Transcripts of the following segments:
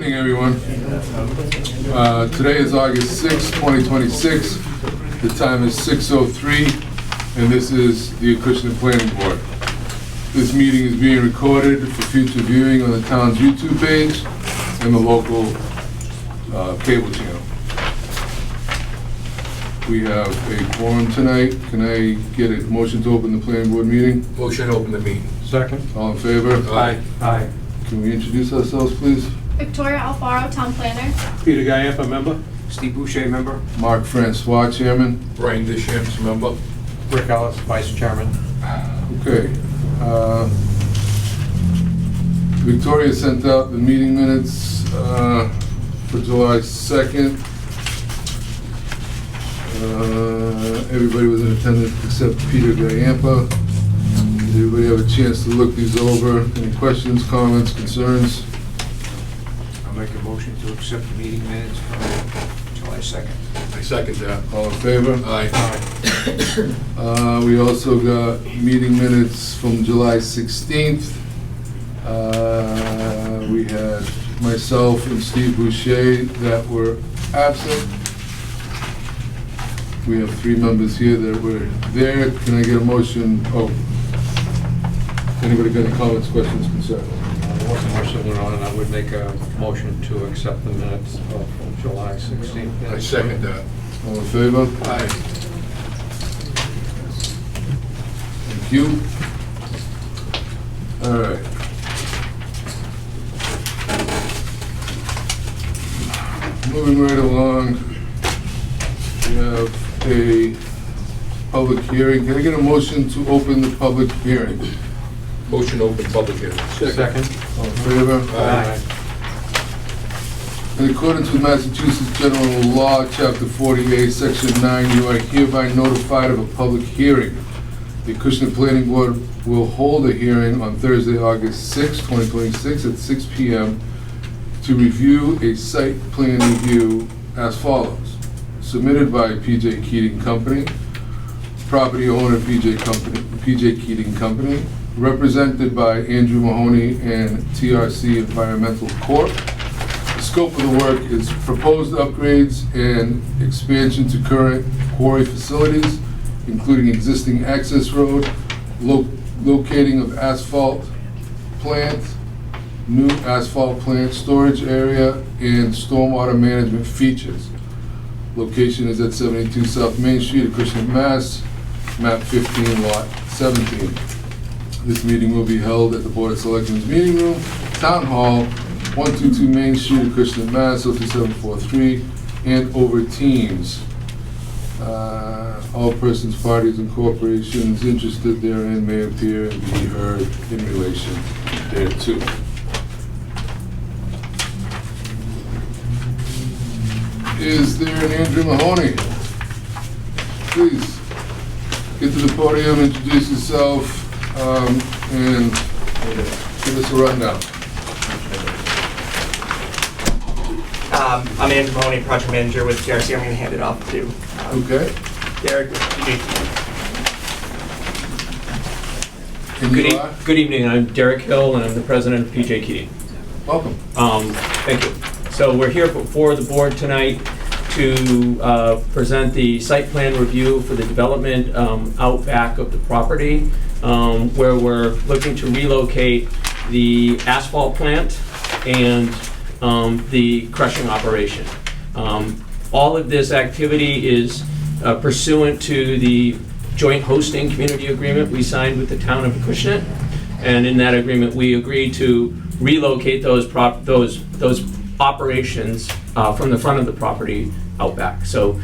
evening, everyone. Today is August 6, 2026. The time is 6:03, and this is the Acushnet Planning Board. This meeting is being recorded for future viewing on the town's YouTube page and the local cable channel. We have a quorum tonight. Can I get a motion to open the planning board meeting? Motion to open the meeting. Second. All in favor? Aye. Aye. Can we introduce ourselves, please? Victoria Alfaro, Town Planner. Peter Guyampa, member. Steve Boucher, member. Mark Francois, Chairman. Brian Dishamps, member. Rick Ellis, Vice Chairman. Okay. Victoria sent out the meeting minutes for July 2nd. Everybody was in attendance except Peter Guyampa. Did everybody have a chance to look these over? Any questions, comments, concerns? I'll make a motion to accept the meeting minutes from July 2nd. I second that. All in favor? Aye. We also got meeting minutes from July 16th. We had myself and Steve Boucher that were absent. We have 3 members here that were there. Can I get a motion? Oh, anybody got any comments, questions, concerns? There wasn't much that went on, and I would make a motion to accept the minutes of July 16th. I second that. All in favor? Aye. Thank you. All right. Moving right along, we have a public hearing. Can I get a motion to open the public hearing? Motion to open public hearing. Second. All in favor? Aye. In accordance with Massachusetts General Law, Chapter 48, Section 9, you are hereby notified of a public hearing. The Acushnet Planning Board will hold a hearing on Thursday, August 6, 2026 at 6 p.m. to review a site plan review as follows. Submitted by P.J. Keating Company, property owner P.J. Keating Company, represented by Andrew Mahoney and TRC Environmental Corp. The scope of the work is proposed upgrades and expansion to current quarry facilities, including existing access road, locating of asphalt plant, new asphalt plant storage area, and stormwater management features. Location is at 72 South Main Street, Acushnet, Mass, map 15, lot 17. This meeting will be held at the Board of Selectmen's Meeting Room, Town Hall, 122 Main Street, Acushnet, Mass, 02743, and over Teams. All persons, parties, and corporations interested therein may appear and be heard in relation thereto. Is there an Andrew Mahoney? Please, get to the podium, introduce yourself, and give us a rundown. I'm Andrew Mahoney, project manager with TRC. I'm going to hand it off to Okay. Derek. And you are? Good evening, I'm Derek Hill, and I'm the president of PJ Keating. Welcome. Thank you. So we're here before the board tonight to present the site plan review for the development out back of the property, where we're looking to relocate the asphalt plant and the crushing operation. All of this activity is pursuant to the joint hosting community agreement we signed with the town of Acushnet, and in that agreement we agreed to relocate those operations from the front of the property out back. So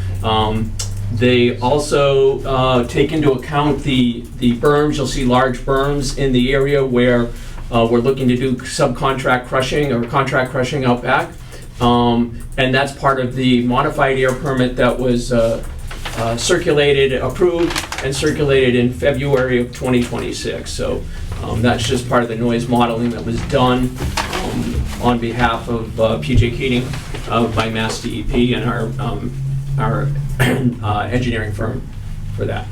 they also take into account the berms. You'll see large berms in the area where we're looking to do subcontract crushing or contract crushing out back. And that's part of the modified air permit that was approved and circulated in February of 2026. So that's just part of the noise modeling that was done on behalf of PJ Keating by Mass DEP and our engineering firm for that.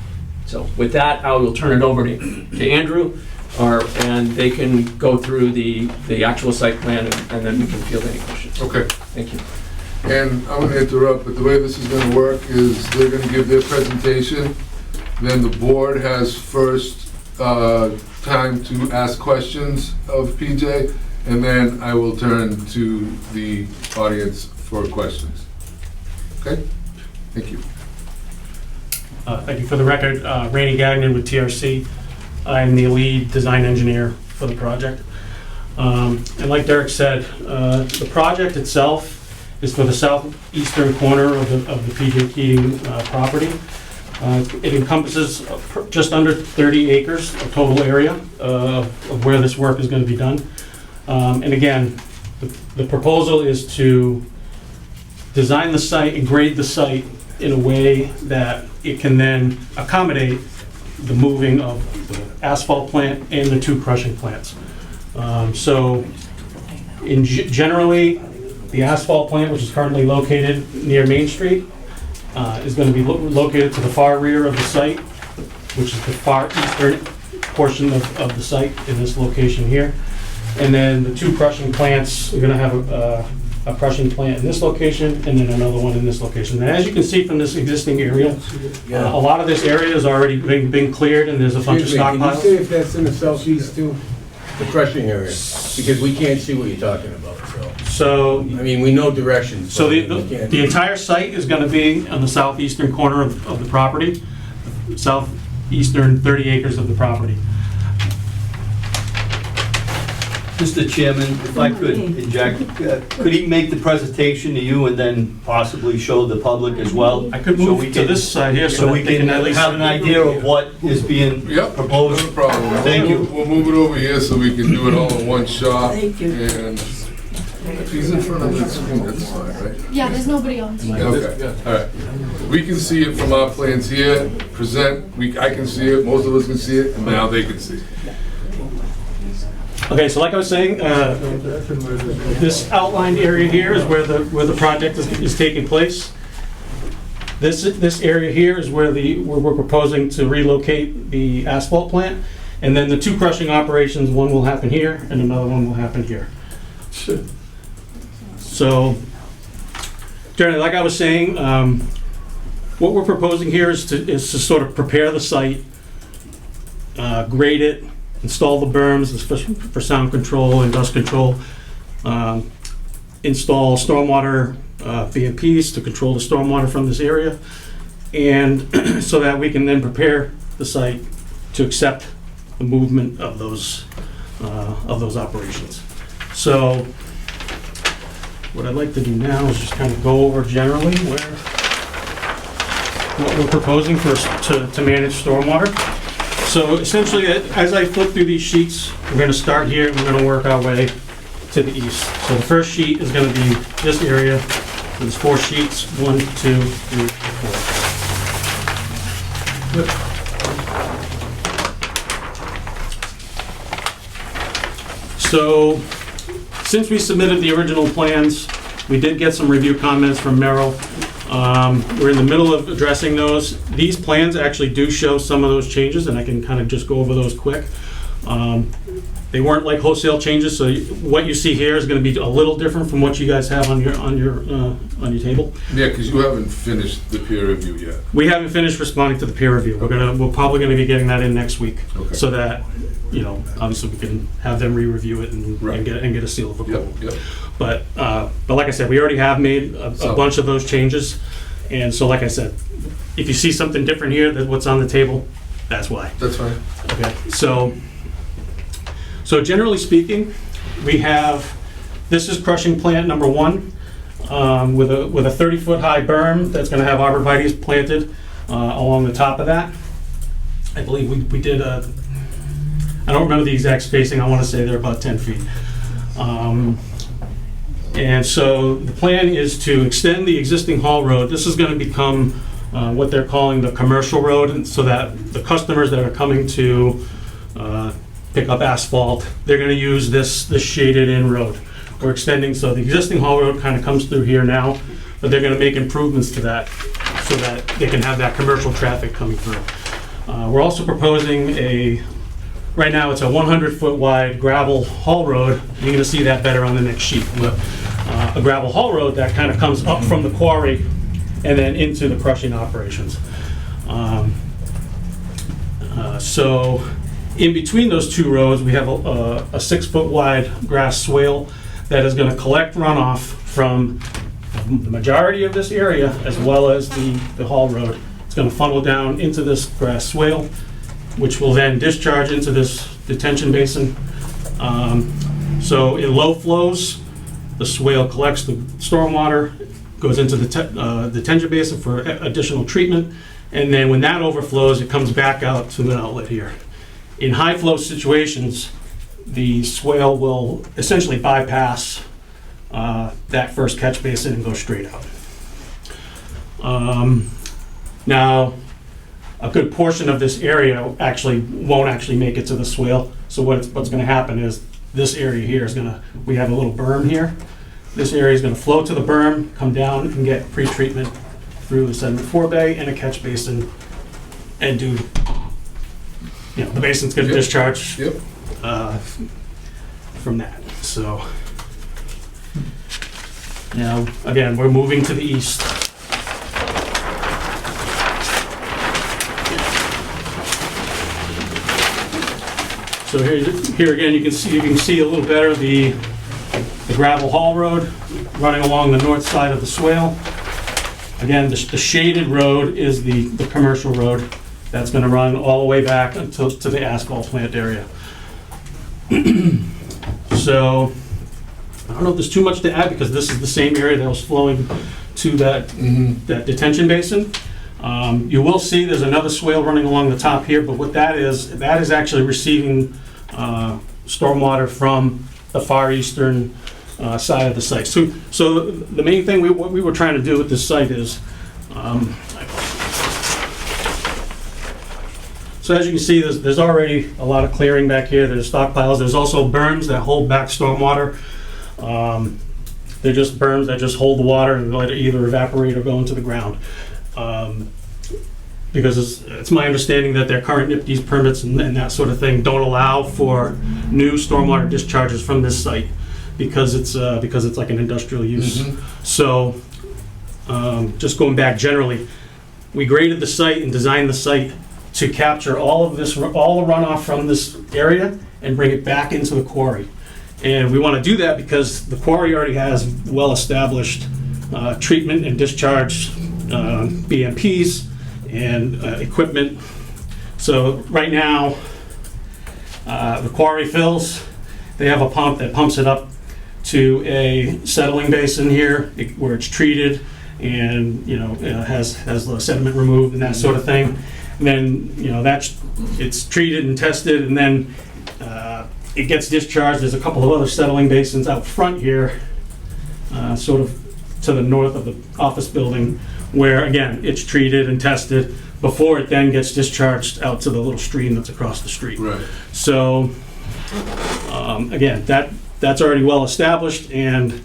So with that, I will turn it over to Andrew and they can go through the actual site plan, and then we can field any questions. Okay. Thank you. And I'm gonna interrupt, but the way this is gonna work is they're gonna give their presentation, then the board has first time to ask questions of PJ, and then I will turn to the audience for questions. Okay? Thank you. Thank you. For the record, Randy Gagnon with TRC. I'm the lead design engineer for the project. And like Derek said, the project itself is for the southeastern corner of the PJ Keating property. It encompasses just under 30 acres of total area of where this work is going to be done. And again, the proposal is to design the site and grade the site in a way that it can then accommodate the moving of the asphalt plant and the two crushing plants. So generally, the asphalt plant, which is currently located near Main Street, is going to be located to the far rear of the site, which is the far eastern portion of the site in this location here. And then the two crushing plants, we're going to have a crushing plant in this location and then another one in this location. And as you can see from this existing area, a lot of this area has already been cleared and there's a bunch of Excuse me, can you stockpiles. say if that's in the southeast too? The crushing area? Because we can't see what you're talking about, so. So, I mean, we know directions. so but we can't- the entire site is going to be on the southeastern corner of the property, southeastern 30 acres of the property. Mr. Chairman, if I could inject, could he make the presentation to you and then possibly show the public as well? I could So move we to can- this side here So we they can at least have an idea of what is being Yep, proposed. no problem. Thank you. We'll move it over here so we can do it all in one shot. Thank you. And if he's in front of the screen, that's fine, right? Yeah, there's nobody on. Okay, all right. We can see it from our plans here, present, I can see it, most of us can see it, and now they can see it. Okay, so like I was saying, this outlined area here is where the project is taking place. This area here is where we're proposing to relocate the asphalt plant. And then the two crushing operations, one will happen here and another one will happen here. So, generally, like I was saying, what we're proposing here is to sort of prepare the site, grade it, install the berms for sound control and dust control, install stormwater VMPs to control the stormwater from this area, and so that we can then prepare the site to accept the movement of those operations. So what I'd like to do now is just kind of go over generally what we're proposing to manage stormwater. So essentially, as I flip through these sheets, we're going to start here and we're going to work our way to the east. So the first sheet is going to be this area. There's 4 sheets, 1, 2, 3, 4. So since we submitted the original plans, we did get some review comments from Merrill. We're in the middle of addressing those. These plans actually do show some of those changes, and I can kind of just go over those quick. They weren't like wholesale changes, so what you see here is going to be a little different from what you guys have on your table. Yeah, because you haven't finished the peer review yet. We haven't finished responding to the peer review. We're probably going to be getting that in next week, Okay. so that obviously we can have them re-review it and Right. get a seal of approval. Yep. But like I said, we already have made a So- bunch of those changes. And so like I said, if you see something different here than what's on the table, that's why. That's fine. Okay, so generally speaking, we have, this is crushing plant number 1 with a 30-foot high berm that's going to have arborvitaes planted along the top of that. I believe we did I don't remember the exact spacing, I want to say they're about 10 feet. And so the plan is to extend the existing haul road. This is going to become what they're calling the commercial road, and so that the customers that are coming to pick up asphalt, they're going to use this shaded in road. We're extending, so the existing haul road kind of comes through here now, but they're going to make improvements to that so that they can have that commercial traffic coming through. We're also proposing right now it's a 100-foot wide gravel haul road. You're gonna see that better on the next sheet. A gravel haul road that kind of comes up from the quarry and then into the crushing operations. So in between those two roads, we have a 6-foot wide grass swale that is gonna collect runoff from the majority of this area as well as the haul road. It's gonna funnel down into this grass swale, which will then discharge into this detention basin. So in low flows, the swale collects the stormwater, goes into the detention basin for additional treatment, and then when that overflows, it comes back out to the outlet here. In high flow situations, the swale will essentially bypass that first catch basin and go straight out. Now, a good portion of this area won't actually make it to the swale. So what's going to happen is this area here is we have a little berm here. This area is going to flow to the berm, come down and get pre-treatment through the sediment forebay and a catch basin, and do, the basin's going to discharge from that. So now, again, we're moving to the east. So here again, you can see a little better the gravel haul road running along the north side of the swale. Again, the shaded road is the commercial road that's going to run all the way back to the asphalt plant area. So I don't know if there's too much to add because this is the same area that was flowing to that detention basin. You will see there's another swale running along the top here, but what that is actually receiving stormwater from the far eastern side of the site. So the main thing what we were trying to do with this site is, so as you can see, there's already a lot of clearing back here. There's stockpiles. There's also berms that hold back stormwater. They're just berms that just hold the water and let it either evaporate or go into the ground. Because it's my understanding that their current NIPD's permits and that sort of thing don't allow for new stormwater discharges from this site because it's like an industrial use. So just going back generally, we graded the site and designed the site to capture all the runoff from this area and bring it back into the quarry. And we want to do that because the quarry already has well-established treatment and discharge BMPs and equipment. So right now, the quarry fills. They have a pump that pumps it up to a settling basin here where it's treated and has the sediment removed and that sort of thing. And then it's treated and tested, and then it gets discharged. There's a couple of other settling basins out front here, sort of to the north of the office building, where again it's treated and tested before it then gets discharged out to the little stream that's across the street. Right. So again, that's already well established, and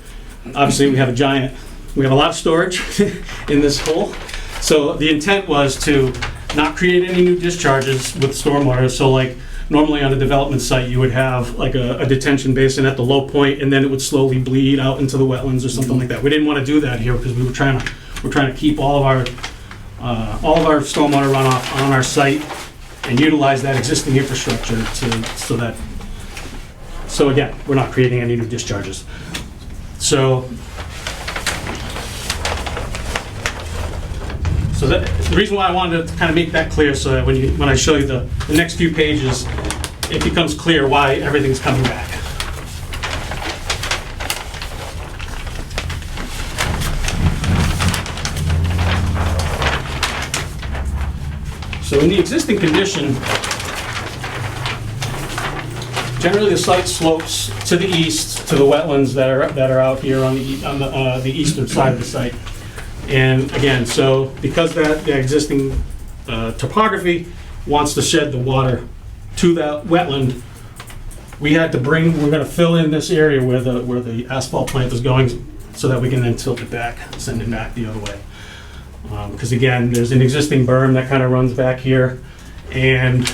obviously we have a lot of storage in this hole. So the intent was to not create any new discharges with stormwater. So like normally on a development site, you would have like a detention basin at the low point, and then it would slowly bleed out into the wetlands or something like that. We didn't want to do that here because we're trying to keep all of our stormwater runoff on our site and utilize that existing infrastructure so again, we're not creating any new discharges. So the reason why I wanted to kind of make that clear, so that when I show you the next few pages, it becomes clear why everything's coming back. So in the existing condition, generally the site slopes to the east to the wetlands that are out here on the eastern side of the site. And again, so because the existing topography wants to shed the water to that wetland, we're going to fill in this area where the asphalt plant is going, so that we can then tilt it back, send it back the other way. Because again, there's an existing berm that kind of runs back here, and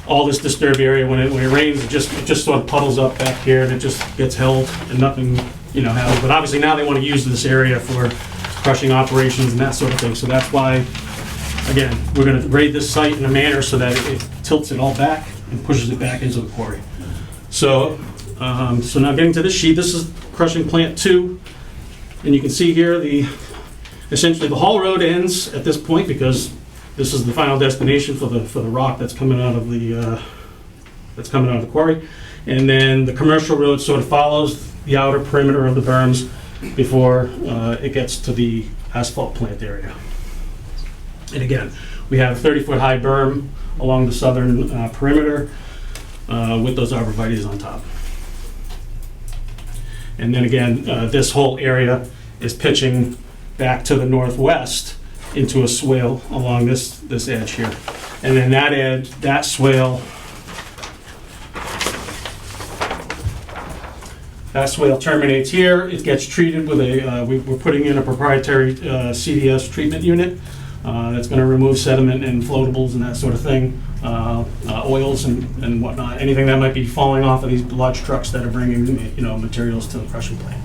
all this disturbed area, when it rains, it just sort of puddles up back here, and it just gets held, and nothing, happens. But obviously now they want to use this area for crushing operations and that sort of thing, so that's why, again, we're gonna grade this site in a manner so that it tilts it all back and pushes it back into the quarry. So, so now getting to this sheet, this is crushing plant 2, and you can see here essentially the haul road ends at this point because this is the final destination for the rock that's coming out of the quarry, and then the commercial road sort of follows the outer perimeter of the berms before it gets to the asphalt plant area. And again, we have a 30-foot high berm along the southern perimeter with those arborvitaes on top. And then again, this whole area is pitching back to the northwest into a swale along this edge here. And then that swale terminates here. It gets treated with we're putting in a proprietary CDS treatment unit that's going to remove sediment and floatables and that sort of thing, oils and whatnot, anything that might be falling off of these large trucks that are bringing materials to the crushing plant.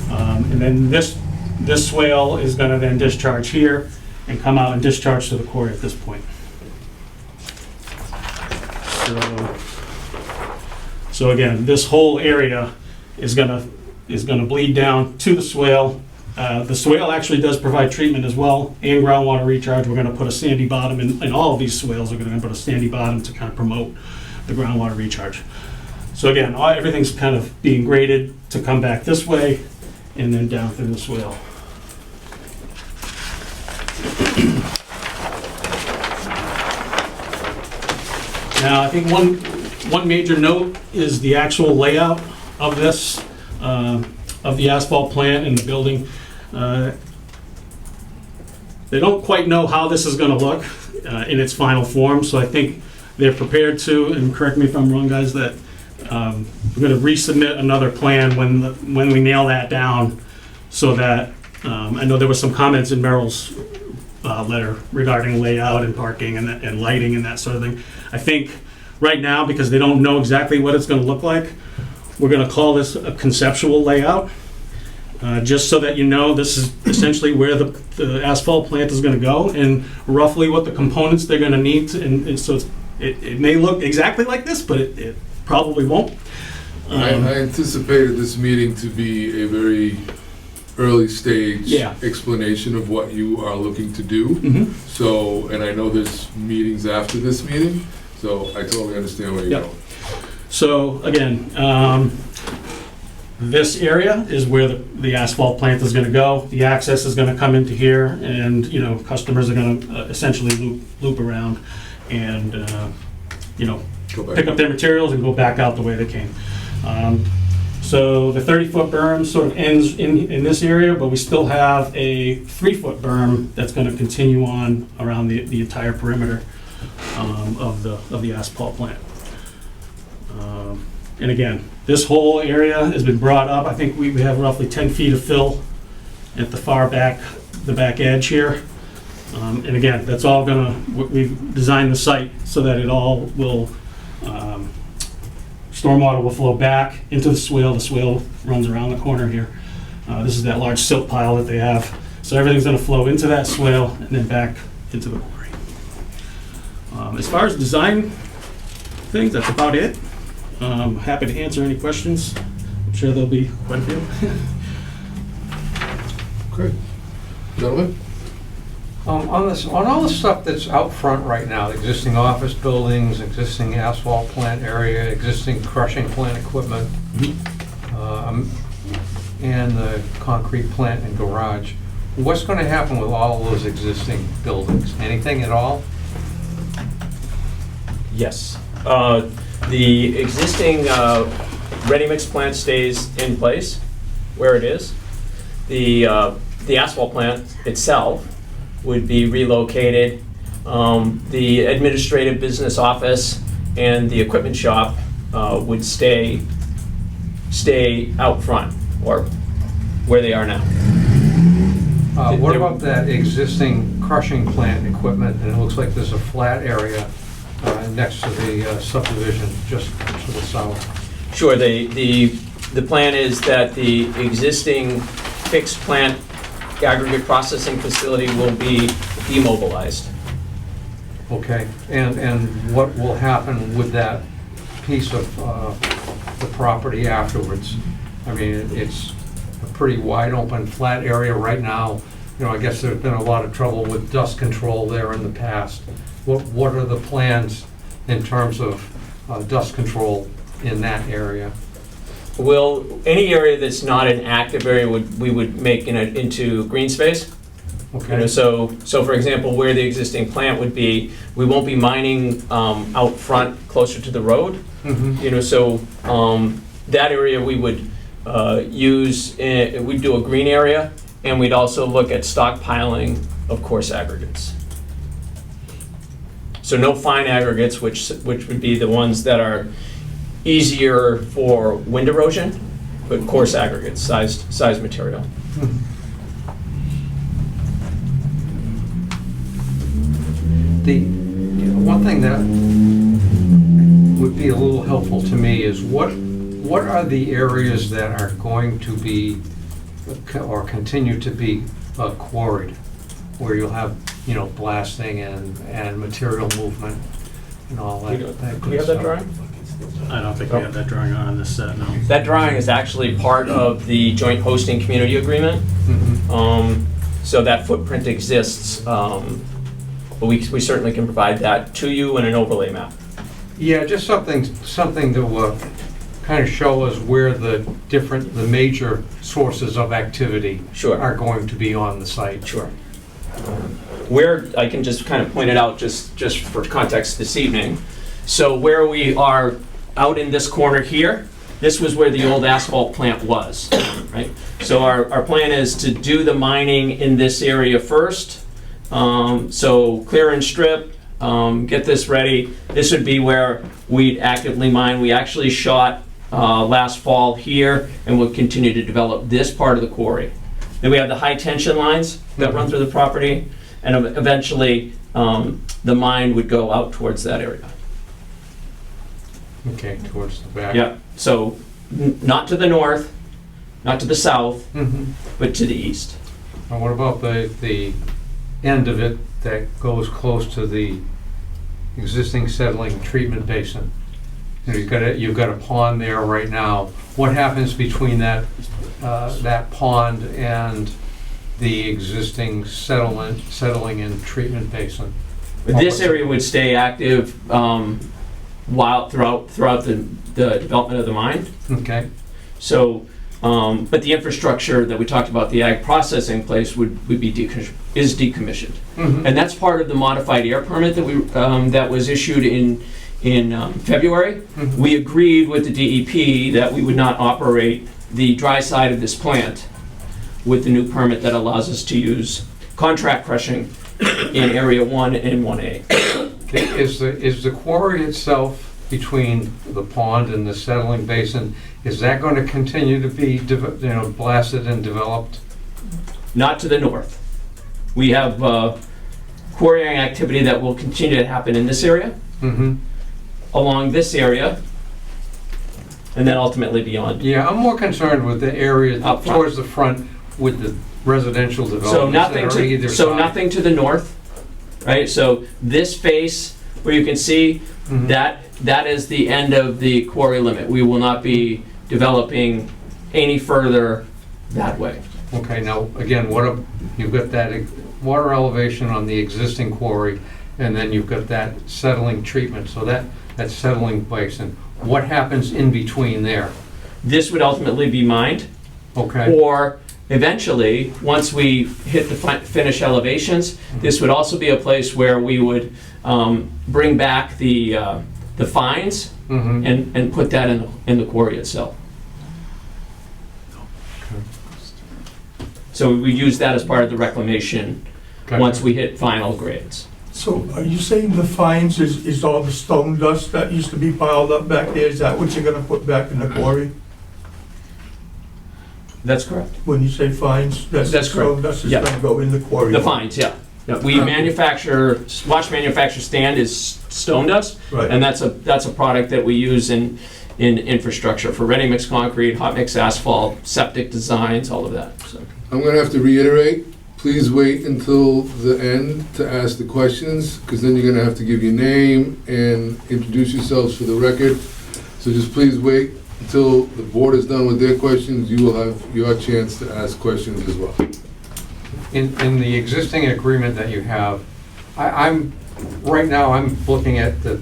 And then this swale is going to then discharge here and come out and discharge to the quarry at this point. So again, this whole area is gonna bleed down to the swale. The swale actually does provide treatment as well and groundwater recharge. We're gonna put a sandy bottom in all of these swales. We're gonna put a sandy bottom to kind of promote the groundwater recharge. So again, everything's kind of being graded to come back this way and then down through the swale. Now, I think one major note is the actual layout of this, of the asphalt plant and the building. They don't quite know how this is going to look in its final form, so I think they're prepared to, and correct me if I'm wrong, guys, that we're going to resubmit another plan when we nail that down, so that I know there was some comments in Merrill's letter regarding layout and parking and lighting and that sort of thing. I think right now, because they don't know exactly what it's going to look like, we're going to call this a conceptual layout, just so that this is essentially where the asphalt plant is going to go and roughly what the components they're going to need. And so it may look exactly like this, but it probably won't. I anticipated this meeting to be a very early stage explanation of what you are looking to do. Mm-hmm. So, and I know there's meetings after this meeting, so I totally understand where you're going. So again, this area is where the asphalt plant is going to go. The access is going to come into here, and customers are going to essentially loop around and pick up their materials and go back out the way they came. So the 30-foot berm sort of ends in this area, but we still have a 3-foot berm that's going to continue on around the entire perimeter of the asphalt plant. And again, this whole area has been brought up. I think we have roughly 10 feet of fill at the far back, the back edge here. And again, that's all we've designed the site so that it all will, stormwater will flow back into the swale. The swale runs around the corner here. This is that large silt pile that they have. So everything's going to flow into that swale and then back into the quarry. As far as design things, that's about it. Happy to answer any questions. I'm sure there'll be quite a few. Okay. Gentlemen? On all the stuff that's out front right now, existing office buildings, existing asphalt plant area, existing crushing plant equipment, and the concrete plant and garage, what's going to happen with all those existing buildings? Anything at all? Yes. The existing ready-mix plant stays in place where it is. The asphalt plant itself would be relocated. The administrative business office and the equipment shop would stay out front, or where they are now. What about that existing crushing plant equipment? And it looks like there's a flat area next to the subdivision, just to the south? Sure, the plan is that the existing fixed plant aggregate processing facility will be demobilized. Okay, and what will happen with that piece of the property afterwards? I mean, it's a pretty wide open, flat area right now. You know, I guess there's been a lot of trouble with dust control there in the past. What are the plans in terms of dust control in that area? Will, any area that's not an active area, we would make into green space. You know, Okay, so for example, where the existing plant would be, we won't be mining out front closer to the road. mhm, You know, so that area we would use, we'd do a green area, and we'd also look at stockpiling of coarse aggregates. So no fine aggregates, which would be the ones that are easier for wind erosion, but coarse aggregates, sized material. mhm. The one thing that would be a little helpful to me is what are the areas that are going to be or continue to be quarried, where you'll have, you know, blasting and material movement and all that. Do good we have that stuff. drawing? I don't think we have that drawing on this set, no. That drawing is actually part of the joint hosting community agreement. Mhm. So that footprint exists, but we certainly can provide that to you in an overlay map. Yeah, just something to kind of show us where the major sources of activity Sure. are going to be on the site. Sure. Where, I can just kind of point it out just for context this evening. So where we are out in this corner here, this was where the old asphalt plant was, right? So our plan is to do the mining in this area first. So clear and strip, get this ready. This would be where we'd actively mine. We actually shot last fall here, and we'll continue to develop this part of the quarry. Then we have the high tension lines that run through the property, and eventually the mine would go out towards that area. Okay, towards the back. Yeah, so not to the north, not to the south, Mhm. but to the east. And what about the end of it that goes close to the existing settling treatment basin? You know, you've got a pond there right now. What happens between that pond and the existing settling and treatment basin? This area would stay active throughout the development of the mine. Okay, So, but the infrastructure that we talked about, the ag processing place is decommissioned. mhm, And that's part of the modified air permit that was issued in February. mhm. We agreed with the DEP that we would not operate the dry side of this plant with the new permit that allows us to use contract crushing in Area 1 and 1A. Is the quarry itself between the pond and the settling basin, is that going to continue to be, blasted and developed? Not to the north. We have quarrying activity that will continue to happen in this area, Mm-hmm. along this area, and then ultimately beyond. Yeah, I'm more concerned with the area Up front. towards the front with the residential So developments that are either side. nothing to the north, right? So this face, where you can see, Mhm. that is the end of the quarry limit. We will not be developing any further that way. Okay, now, again, you've got that water elevation on the existing quarry, and then you've got that settling treatment, so that settling basin. What happens in between there? This would ultimately be mined, Okay, or eventually, once we hit the finish elevations, this would also be a place where we would bring back the fines mm-hmm. and put that in the quarry itself. So we use that as part of the reclamation once we hit final grades. So are you saying the fines is all the stone dust that used to be piled up back there? Is that what you're gonna put back in the quarry? That's correct. When you say fines, that's the That's stone correct. dust is Yeah. gonna go in the quarry? The fines, yeah. We manufacture, wash manufacture stand is stone dust, Right. and that's a product that we use in infrastructure for ready mix concrete, hot mix asphalt, septic designs, all of that, so. I'm gonna have to reiterate, please wait until the end to ask the questions, because then you're gonna have to give your name and introduce yourselves for the record. So just please wait until the board is done with their questions. You will have your chance to ask questions as well. In the existing agreement that you have, right now, I'm looking at the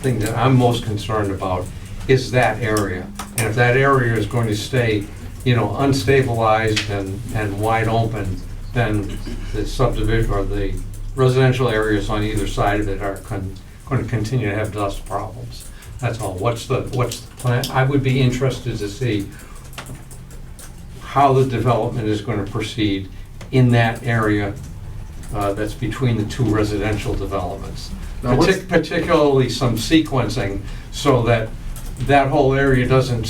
thing that I'm most concerned about is that area. And if that area is going to stay, unstabilized and wide open, then the subdivision or the residential areas on either side of it are going to continue to have dust problems. That's all. What's the plan? I would be interested to see how the development is going to proceed in that area that's between the two residential developments. Now, Particularly some sequencing so that that whole area doesn't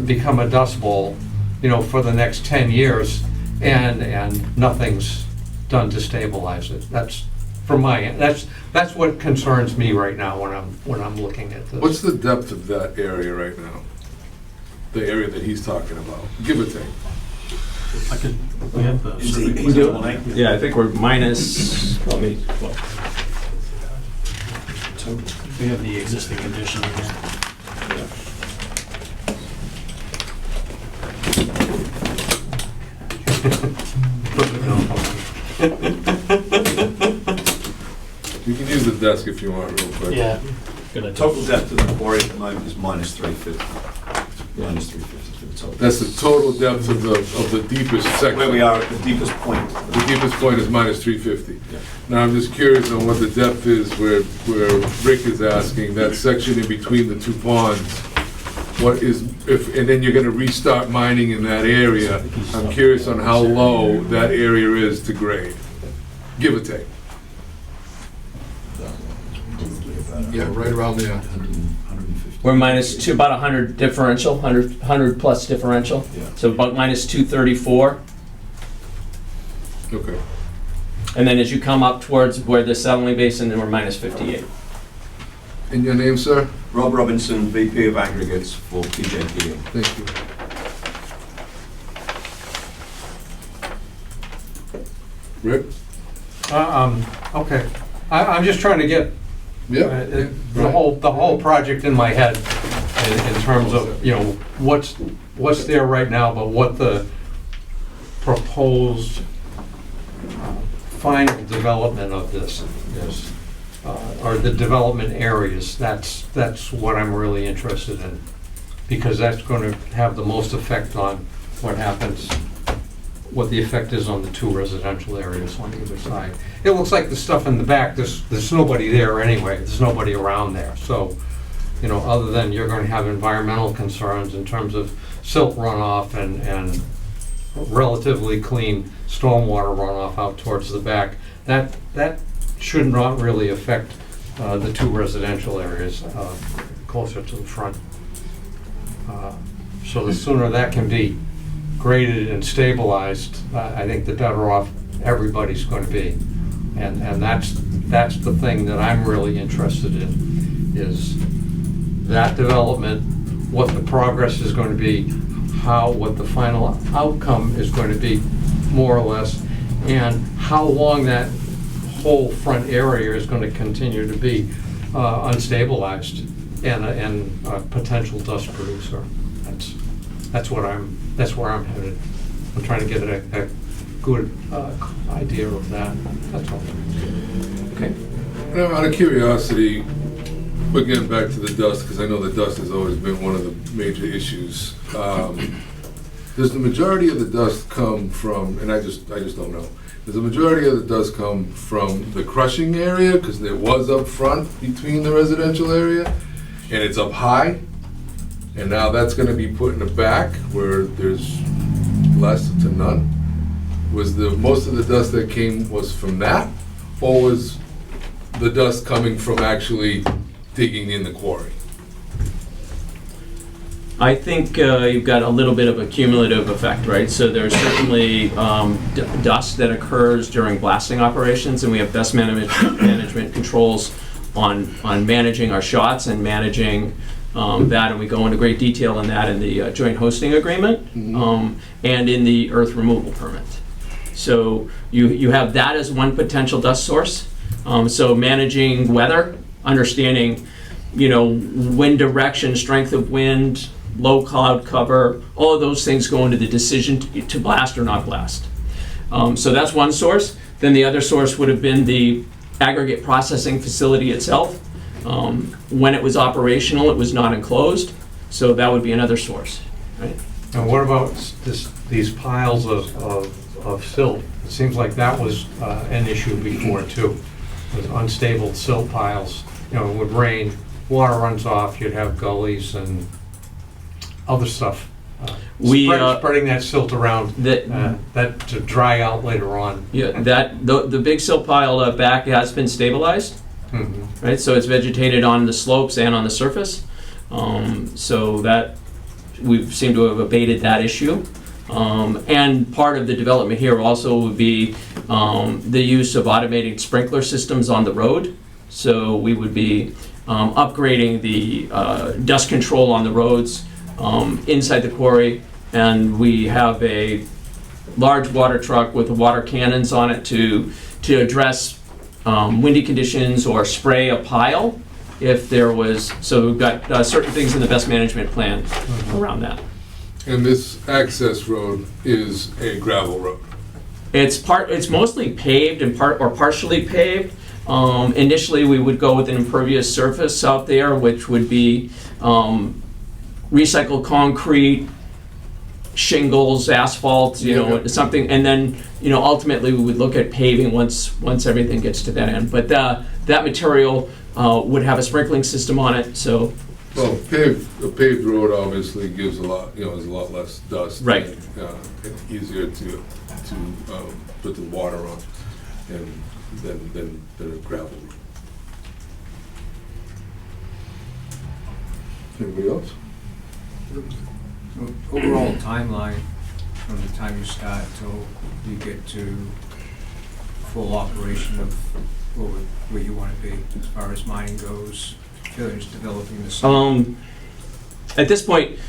become a dust bowl, for the next 10 years and nothing's done to stabilize it. That's from my end. That's what concerns me right now when I'm looking at this. What's the depth of that area right now? The area that he's talking about, give or take. We have the. We do? Yeah, I think we're minus, We have the existing condition here. You can use the desk if you want, real quick. Yeah. Total depth of the quarry at the moment is minus 350. Minus 350 for the total. That's the total depth of the deepest section. Where we are at the deepest point. The deepest point is minus 350. Yeah. Now, I'm just curious on what the depth is where Rick is asking, that section in between the two ponds, what is, and then you're gonna restart mining in that area. I'm curious on how low that area is to grade, give or take. Yeah, right around there. we're about 100 differential, 100 plus differential. Yeah. So about minus 234. Okay. And then as you come up towards where the settling basin, then we're minus 58. And your name, sir? Rob Robinson, VP of Aggregates for PJP. Thank you. Rick? Okay. I'm just trying to get Yeah. the whole project in my head in terms of, what's there right now, but what the proposed final development of this is, or the development areas. That's what I'm really interested in, because that's going to have the most effect on what happens, what the effect is on the two residential areas on either side. It looks like the stuff in the back, there's nobody there anyway, there's nobody around there. So, other than you're going to have environmental concerns in terms of silt runoff and relatively clean stormwater runoff out towards the back, that should not really affect the two residential areas closer to the front. So the sooner that can be graded and stabilized, I think the better off everybody's going to be. And that's the thing that I'm really interested in, is that development, what the progress is going to be, what the final outcome is going to be, more or less, and how long that whole front area is going to continue to be unstabilized and a potential dust producer. That's where I'm headed. I'm trying to get a good idea of that. That's all. Okay. Now, out of curiosity, we're getting back to the dust, because I know the dust has always been one of the major issues. Does the majority of the dust come from, and I just don't know, does the majority of the dust come from the crushing area, because it was up front between the residential area, and it's up high, and now that's gonna be put in the back where there's less to none? Was most of the dust that came was from that, or was the dust coming from actually digging in the quarry? I think you've got a little bit of a cumulative effect, right? So there's certainly dust that occurs during blasting operations, and we have best management controls on managing our shots and managing that, and we go into great detail in that in the joint hosting agreement and in the earth removal permit. So you have that as one potential dust source. So managing weather, understanding, wind direction, strength of wind, low cloud cover, all of those things go into the decision to blast or not blast. So that's one source. Then the other source would have been the aggregate processing facility itself. When it was operational, it was not enclosed, so that would be another source, right? And what about these piles of silt? It seems like that was an issue before too, with unstable silt piles. It would rain, water runs off, you'd have gullies and other stuff. Spreading that silt around, that to dry out later on. Yeah, the big silt pile back has been stabilized, right? So it's vegetated on the slopes and on the surface. So that we seem to have abated that issue. And part of the development here also would be the use of automated sprinkler systems on the road. So we would be upgrading the dust control on the roads inside the quarry, and we have a large water truck with water cannons on it to address windy conditions or spray a pile if there was. So we've got certain things in the best management plan around that. And this access road is a gravel road? It's mostly paved and partially paved. Initially, we would go with an impervious surface out there, which would be recycled concrete, shingles, asphalt, something, and then ultimately we would look at paving once everything gets to that end. But that material would have a sprinkling system on it, so. Well, a paved road obviously gives a lot, is a lot less dust. Right. And easier to put the water on than a gravel road. Anybody else? Overall timeline from the time you start till you get to full operation of where you want to be as far as mining goes, finish developing the site? At this point,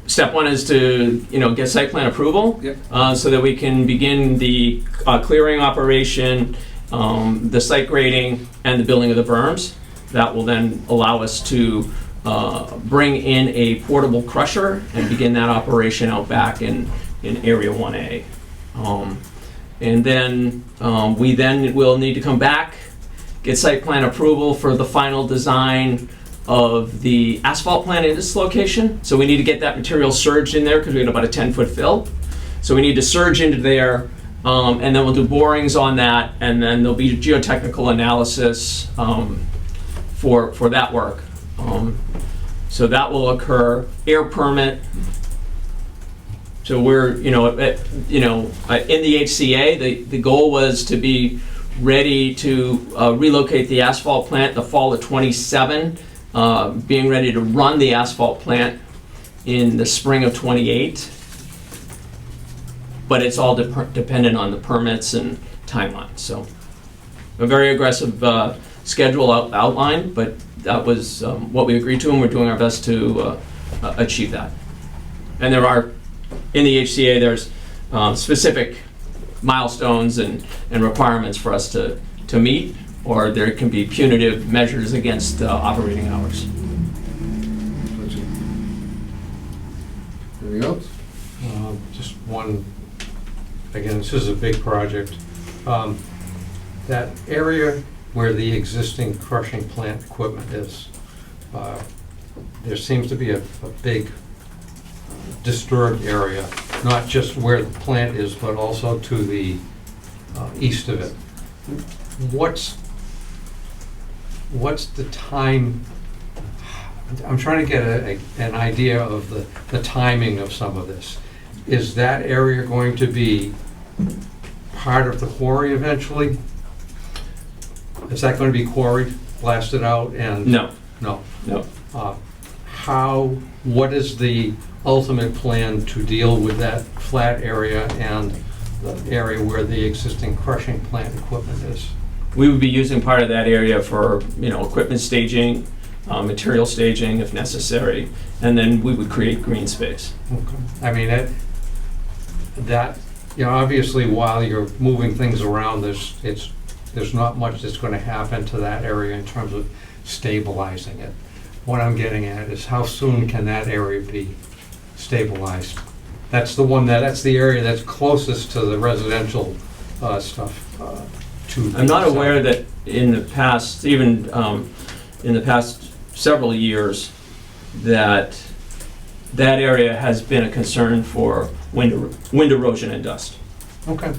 step one is to get site plan approval. Yep. So that we can begin the clearing operation, the site grading, and the building of the berms. That will then allow us to bring in a portable crusher and begin that operation out back in Area 1A. And then we then will need to come back, get site plan approval for the final design of the asphalt plant at this location. So we need to get that material surged in there because we had about a 10-foot fill. So we need to surge into there, and then we'll do borings on that, and then there'll be geotechnical analysis for that work. So that will occur. Air permit. So we're, in the HCA, the goal was to be ready to relocate the asphalt plant in the fall of '27, being ready to run the asphalt plant in the spring of '28. But it's all dependent on the permits and timelines. So a very aggressive schedule outlined, but that was what we agreed to, and we're doing our best to achieve that. And there are, in the HCA, there's specific milestones and requirements for us to meet, or there can be punitive measures against operating hours. Anything else? Just one, again, this is a big project. That area where the existing crushing plant equipment is, there seems to be a big disturbed area, not just where the plant is, but also to the east of it. What's the time? I'm trying to get an idea of the timing of some of this. Is that area going to be part of the quarry eventually? Is that going to be quarried, blasted out, and? No. No. No. what is the ultimate plan to deal with that flat area and the area where the existing crushing plant equipment is? We would be using part of that area for, equipment staging, material staging if necessary, and then we would create green space. Okay. I mean, obviously while you're moving things around, there's not much that's gonna happen to that area in terms of stabilizing it. What I'm getting at is how soon can that area be stabilized? That's the area that's closest to the residential stuff. I'm not aware that in the past, even in the past several years, that area has been a concern for wind erosion and dust. Okay.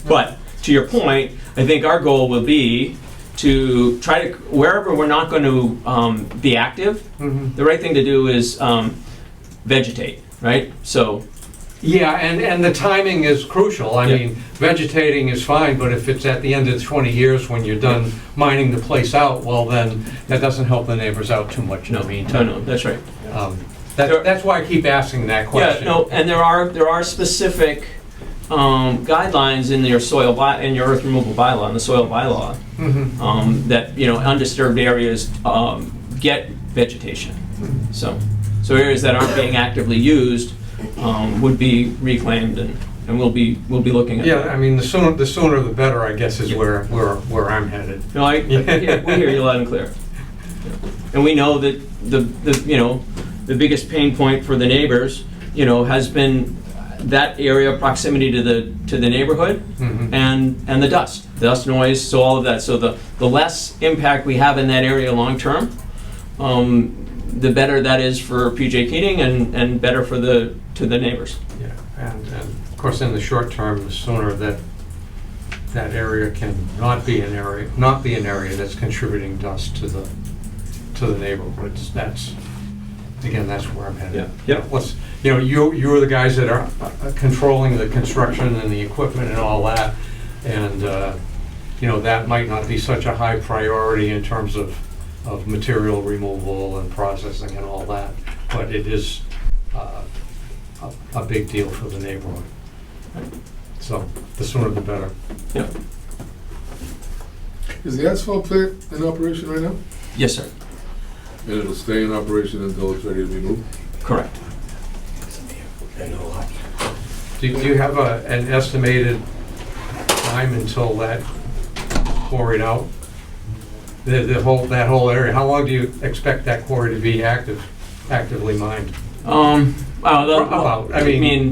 But to your point, I think our goal will be to try to, wherever we're not going to be active, Mhm. the right thing to do is vegetate, right? So, Yeah, and the timing is crucial. I Yeah. mean, vegetating is fine, but if it's at the end of 20 years when you're done mining the place out, well then, that doesn't help the neighbors out too much in the meantime. no, that's right. That's why I keep asking that question. Yeah, no, and there are specific guidelines in your in your earth removal bylaw, in the soil bylaw, Mhm. that undisturbed areas get vegetation. So areas that aren't being actively used would be reclaimed, and we'll be looking at Yeah, that. I mean, the sooner the better, I guess, is where I'm headed. No, we hear you loud and clear. And we know that the biggest pain point for the neighbors, has been that area, proximity to the neighborhood, Mhm. and the dust, noise, so all of that. So the less impact we have in that area long term, the better that is for PJ Keating and better to the neighbors. Yeah, and of course, in the short term, the sooner that area can not be an area that's contributing dust to the neighborhoods. That's where I'm headed. Yeah. You're the guys that are controlling the construction and the equipment and all that, and that might not be such a high priority in terms of material removal and processing and all that, but it is a big deal for the neighborhood. So the sooner the better. Yeah. Is the asphalt plant in operation right now? Yes, sir. And it'll stay in operation until it's ready to be moved? Correct. Do you have an estimated time until that quarried out? That whole area, how long do you expect that quarry to be actively mined?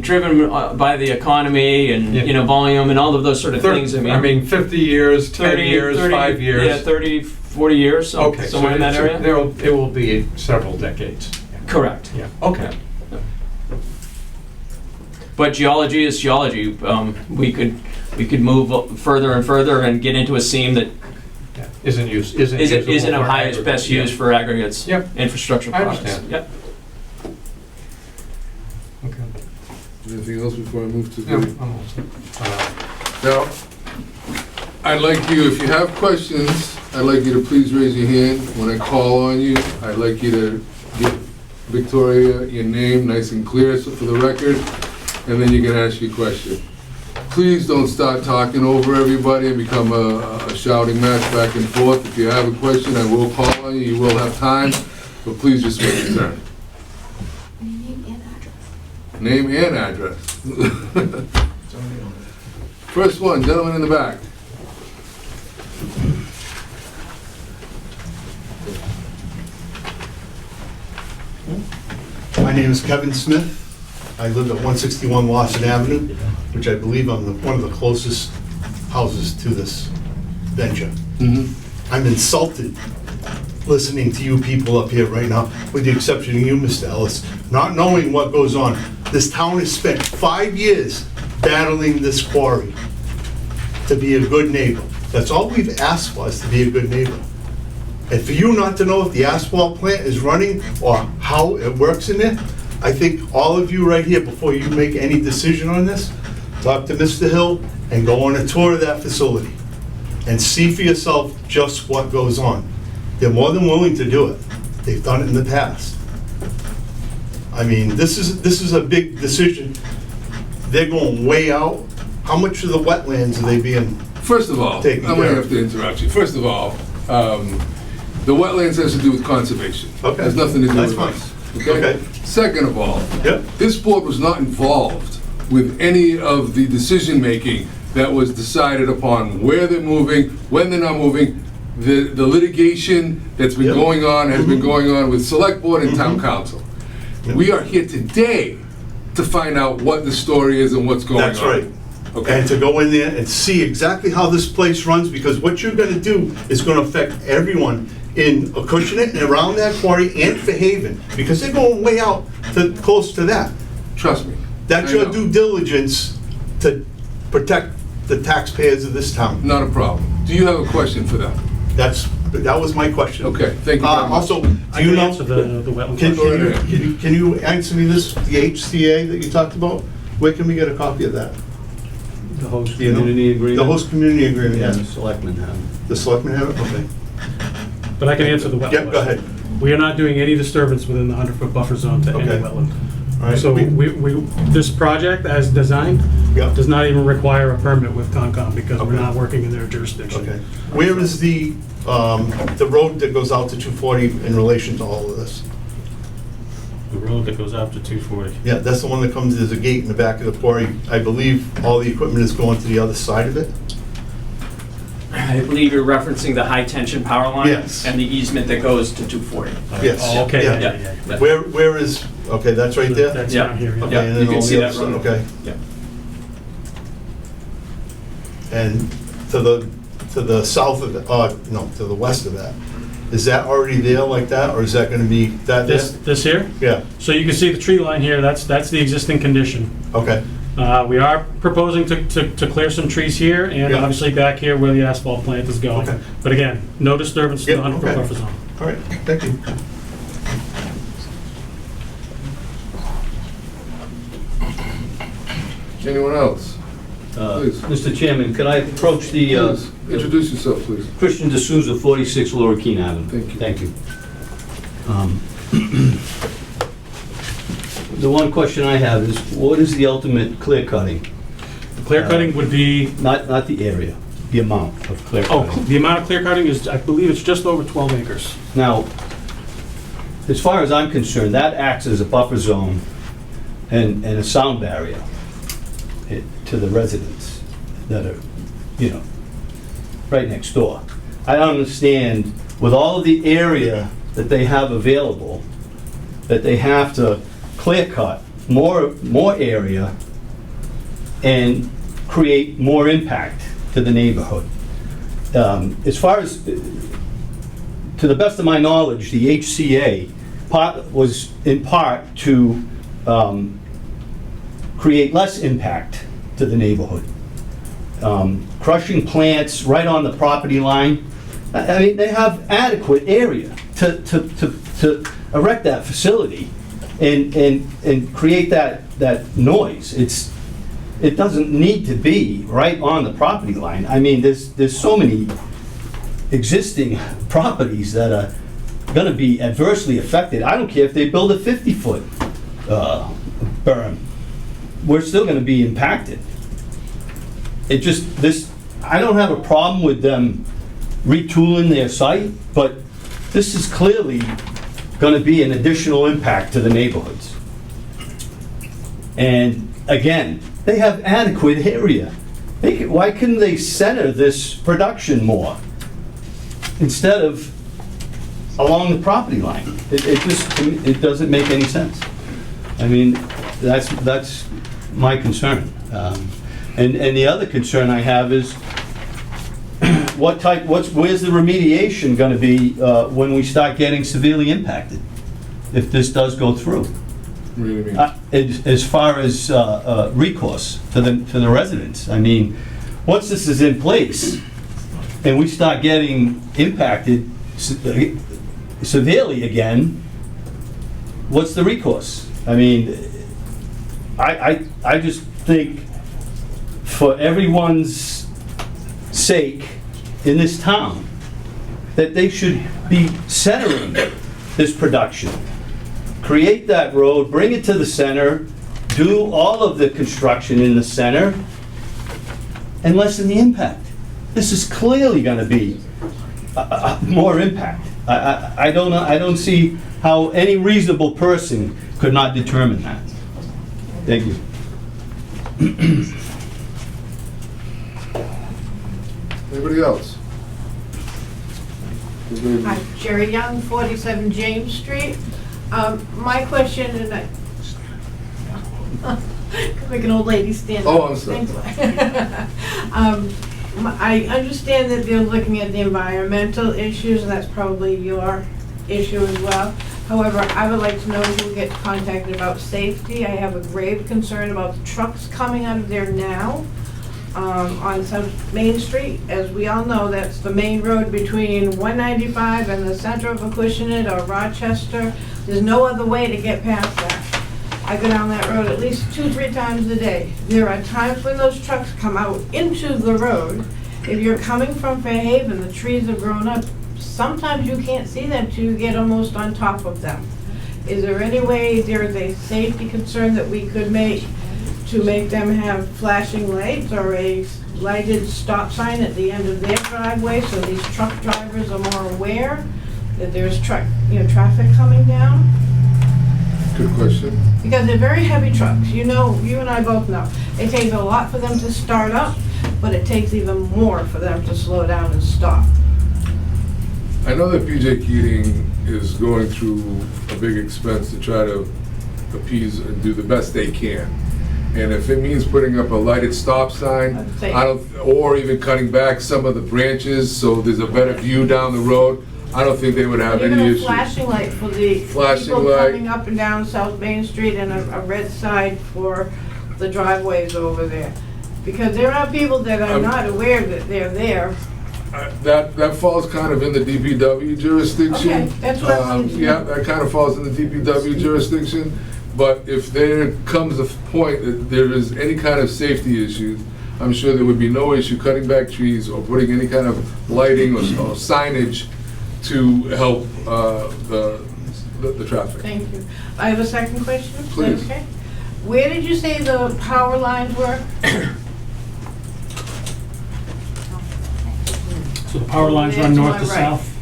Driven by the economy and, Yeah. Volume and all of those sort of things. 50 years, 10 years, 5 years? Yeah, 30, 40 years, Okay, somewhere in that area. It will be several decades. Correct. Yeah, okay. But geology is geology. We could move further and further and get into a seam that Yeah. Isn't isn't of for highest best aggregate. use for aggregates, Yep. infrastructure I products. understand. Yep. Okay. Anything else before I move to Yeah, the... I'm all set. Now, I'd like you, if you have questions, I'd like you to please raise your hand when I call on you. I'd like you to give Victoria your name nice and clear so for the record, and then you can ask your question. Please don't start talking over everybody and become a shouting match back and forth. If you have a question, I will call on you. You will have time, but please just wait your turn. Name and address. First one, gentleman in the back. My name is Kevin Smith. I live at 161 Lawson Avenue, which I believe I'm one of the closest houses to this venture. I'm insulted listening to you people up here right now, with the exception of you, Mr. Ellis, not knowing what goes on. This town has spent 5 years battling this quarry to be a good neighbor. That's all we've asked for, is to be a good neighbor. And for you not to know if the asphalt plant is running or how it works in there, I think all of you right here, before you make any decision on this, talk to Mr. Hill and go on a tour of that facility and see for yourself just what goes on. They're more than willing to do it. They've done it in the past. I mean, this is a big decision. They're going way out. How much of the wetlands are they being? First of all, I'm Taken going care to of. have to interrupt you. First of all, the wetlands has to do with conservation. Okay. Has nothing to do That's with fine. us. Okay. Second of all, Yep. this board was not involved with any of the decision-making that was decided upon where they're moving, when they're not moving. The litigation that's been Yep. going on has been Mhm. going on with select board and town Mhm. council. Yep. We are here today to find out what the story is and what's going on. That's right. Okay? And to go in there and see exactly how this place runs, because what you're gonna do is gonna affect everyone in Acushnet and around that quarry and Fairhaven, because they're going way out to, close to that. Trust me. That's I your know. due diligence to protect the taxpayers of this town. Not a problem. Do you have a question for them? That was my question. Okay, thank you very much. Also, I do you can know? answer the wetland Can question. can you answer me this, the HCA that you talked about? Where can we get a copy of that? The host Do you know? community agreement? The host community agreement, Yeah, yes. the selectmen have. The selectmen have it? Okay. But I can answer the wetland Yep, go ahead. question. We are not doing any disturbance within the 100-foot buffer zone to any Okay. wetland. All right. So this project, as designed, Yeah. does not even require a permit with Concom because we're not working in their jurisdiction. Okay. Where is the road that goes out to 240 in relation to all of this? The road that goes out to 240. Yeah, that's the one that comes, there's a gate in the back of the quarry. I believe all the equipment is going to the other side of it? I believe you're referencing the high-tension power line? Yes. And the easement that goes to 240. Yes. Oh, okay, Yeah. yeah. Where is, okay, that's right there? That's Yeah. down here, yeah. Okay, Yeah, and you then can all see the that other side, road. okay. Yeah. And to the south of the, no, to the west of that, is that already there like that, or is that gonna be that there? This here? Yeah, So you can see the tree line here, that's the existing condition. okay, We are proposing to clear some trees here and Yeah. obviously back here where the asphalt plant is going. Okay. But again, no disturbance to the Yeah, 100-foot okay. buffer zone. all right, thank you. Anyone else? Please. Mr. Chairman, could I approach the Please, introduce yourself, please. Christian D'Souza, 46 Lower Keene Avenue? Thank you. Thank you. The one question I have is, what is the ultimate clear cutting? Clear cutting would be, Not the area, the amount of clear oh, cutting. the amount of clear cutting is, I believe it's just over 12 acres. Now, as far as I'm concerned, that acts as a buffer zone and a sound barrier to the residents that are, right next door. I don't understand, with all of the area that they have available, that they have to clear cut more area and create more impact to the neighborhood. As far as, to the best of my knowledge, the HCA was in part to create less impact to the neighborhood. Crushing plants right on the property line, I mean, they have adequate area to erect that facility and create that noise. It doesn't need to be right on the property line. I mean, there's so many existing properties that are gonna be adversely affected. I don't care if they build a 50-foot berm. We're still gonna be impacted. I don't have a problem with them retooling their site, but this is clearly gonna be an additional impact to the neighborhoods. And again, they have adequate area. Why couldn't they center this production more instead of along the property line? It doesn't make any sense. I mean, that's my concern. And the other concern I have is where's the remediation gonna be when we start getting severely impacted, if this does go through? What do you mean? As far as recourse to the residents. I mean, once this is in place and we start getting impacted severely again, what's the recourse? I mean, I just think for everyone's sake in this town, that they should be centering this production, create that road, bring it to the center, do all of the construction in the center, and lessen the impact. This is clearly gonna be more impact. I don't see how any reasonable person could not determine that. Thank you. Anybody else? Hi, Jerry Young, 47 James Street. My question, and like an old lady standing. Oh, I'm sorry. I understand that they're looking at the environmental issues, and that's probably your issue as well. However, I would like to know who gets contacted about safety. I have a grave concern about the trucks coming out of there now on South Main Street. As we all know, that's the main road between 195 and the center of Acushnet or Rochester. There's no other way to get past that. I go down that road at least 2-3 times a day. There are times when those trucks come out into the road. If you're coming from Fairhaven, the trees have grown up. Sometimes you can't see them till you get almost on top of them. Is there any way there is a safety concern that we could make to make them have flashing lights or a lighted stop sign at the end of their driveway so these truck drivers are more aware that there's traffic coming down? Good question. Because they're very heavy trucks. You know, you and I both know. It takes a lot for them to start up, but it takes even more for them to slow down and stop. I know that PJ Keating is going through a big expense to try to appease and do the best they can. And if it means putting up a lighted stop sign, or even cutting back some of the branches so there's a better view down the road, I don't think they would have any Even a issue. flashing light for the people coming up and down South Main Street, and a red sign for the driveways over there. Because there are people that are not aware that they're there. That falls kind of in the DPW jurisdiction. Okay, that's what I wanted to know. Yeah, that kind of falls in the DPW jurisdiction. But if there comes a point that there is any kind of safety issues, I'm sure there would be no issue cutting back trees or putting any kind of lighting or signage to help the traffic. Thank you. I have a second question. Is that Please. okay? Where did you say the power lines were? So the power lines run north to south.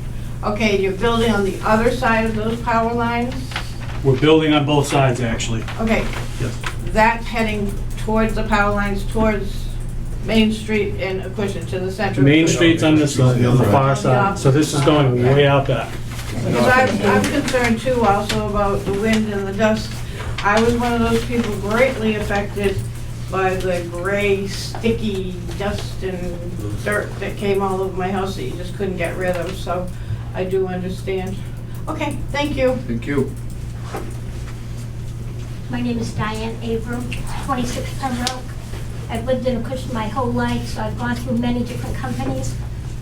Okay, you're building on the other side of those power lines? We're building on both sides, actually. Okay, Yes. that's heading towards the power lines, towards Main Street and Acushnet, to the center. of Main Acushnet. Street's on this side, on the far side. So this is going way out back. Because I'm concerned too also about the wind and the dust. I was one of those people greatly affected by the gray, sticky dust and dirt that came all over my house that you just couldn't get rid of, so I do understand. Okay, thank you. Thank you. My name is Diane Avram, 26 Pembroke. I've lived in Acushnet my whole life, so I've gone through many different companies.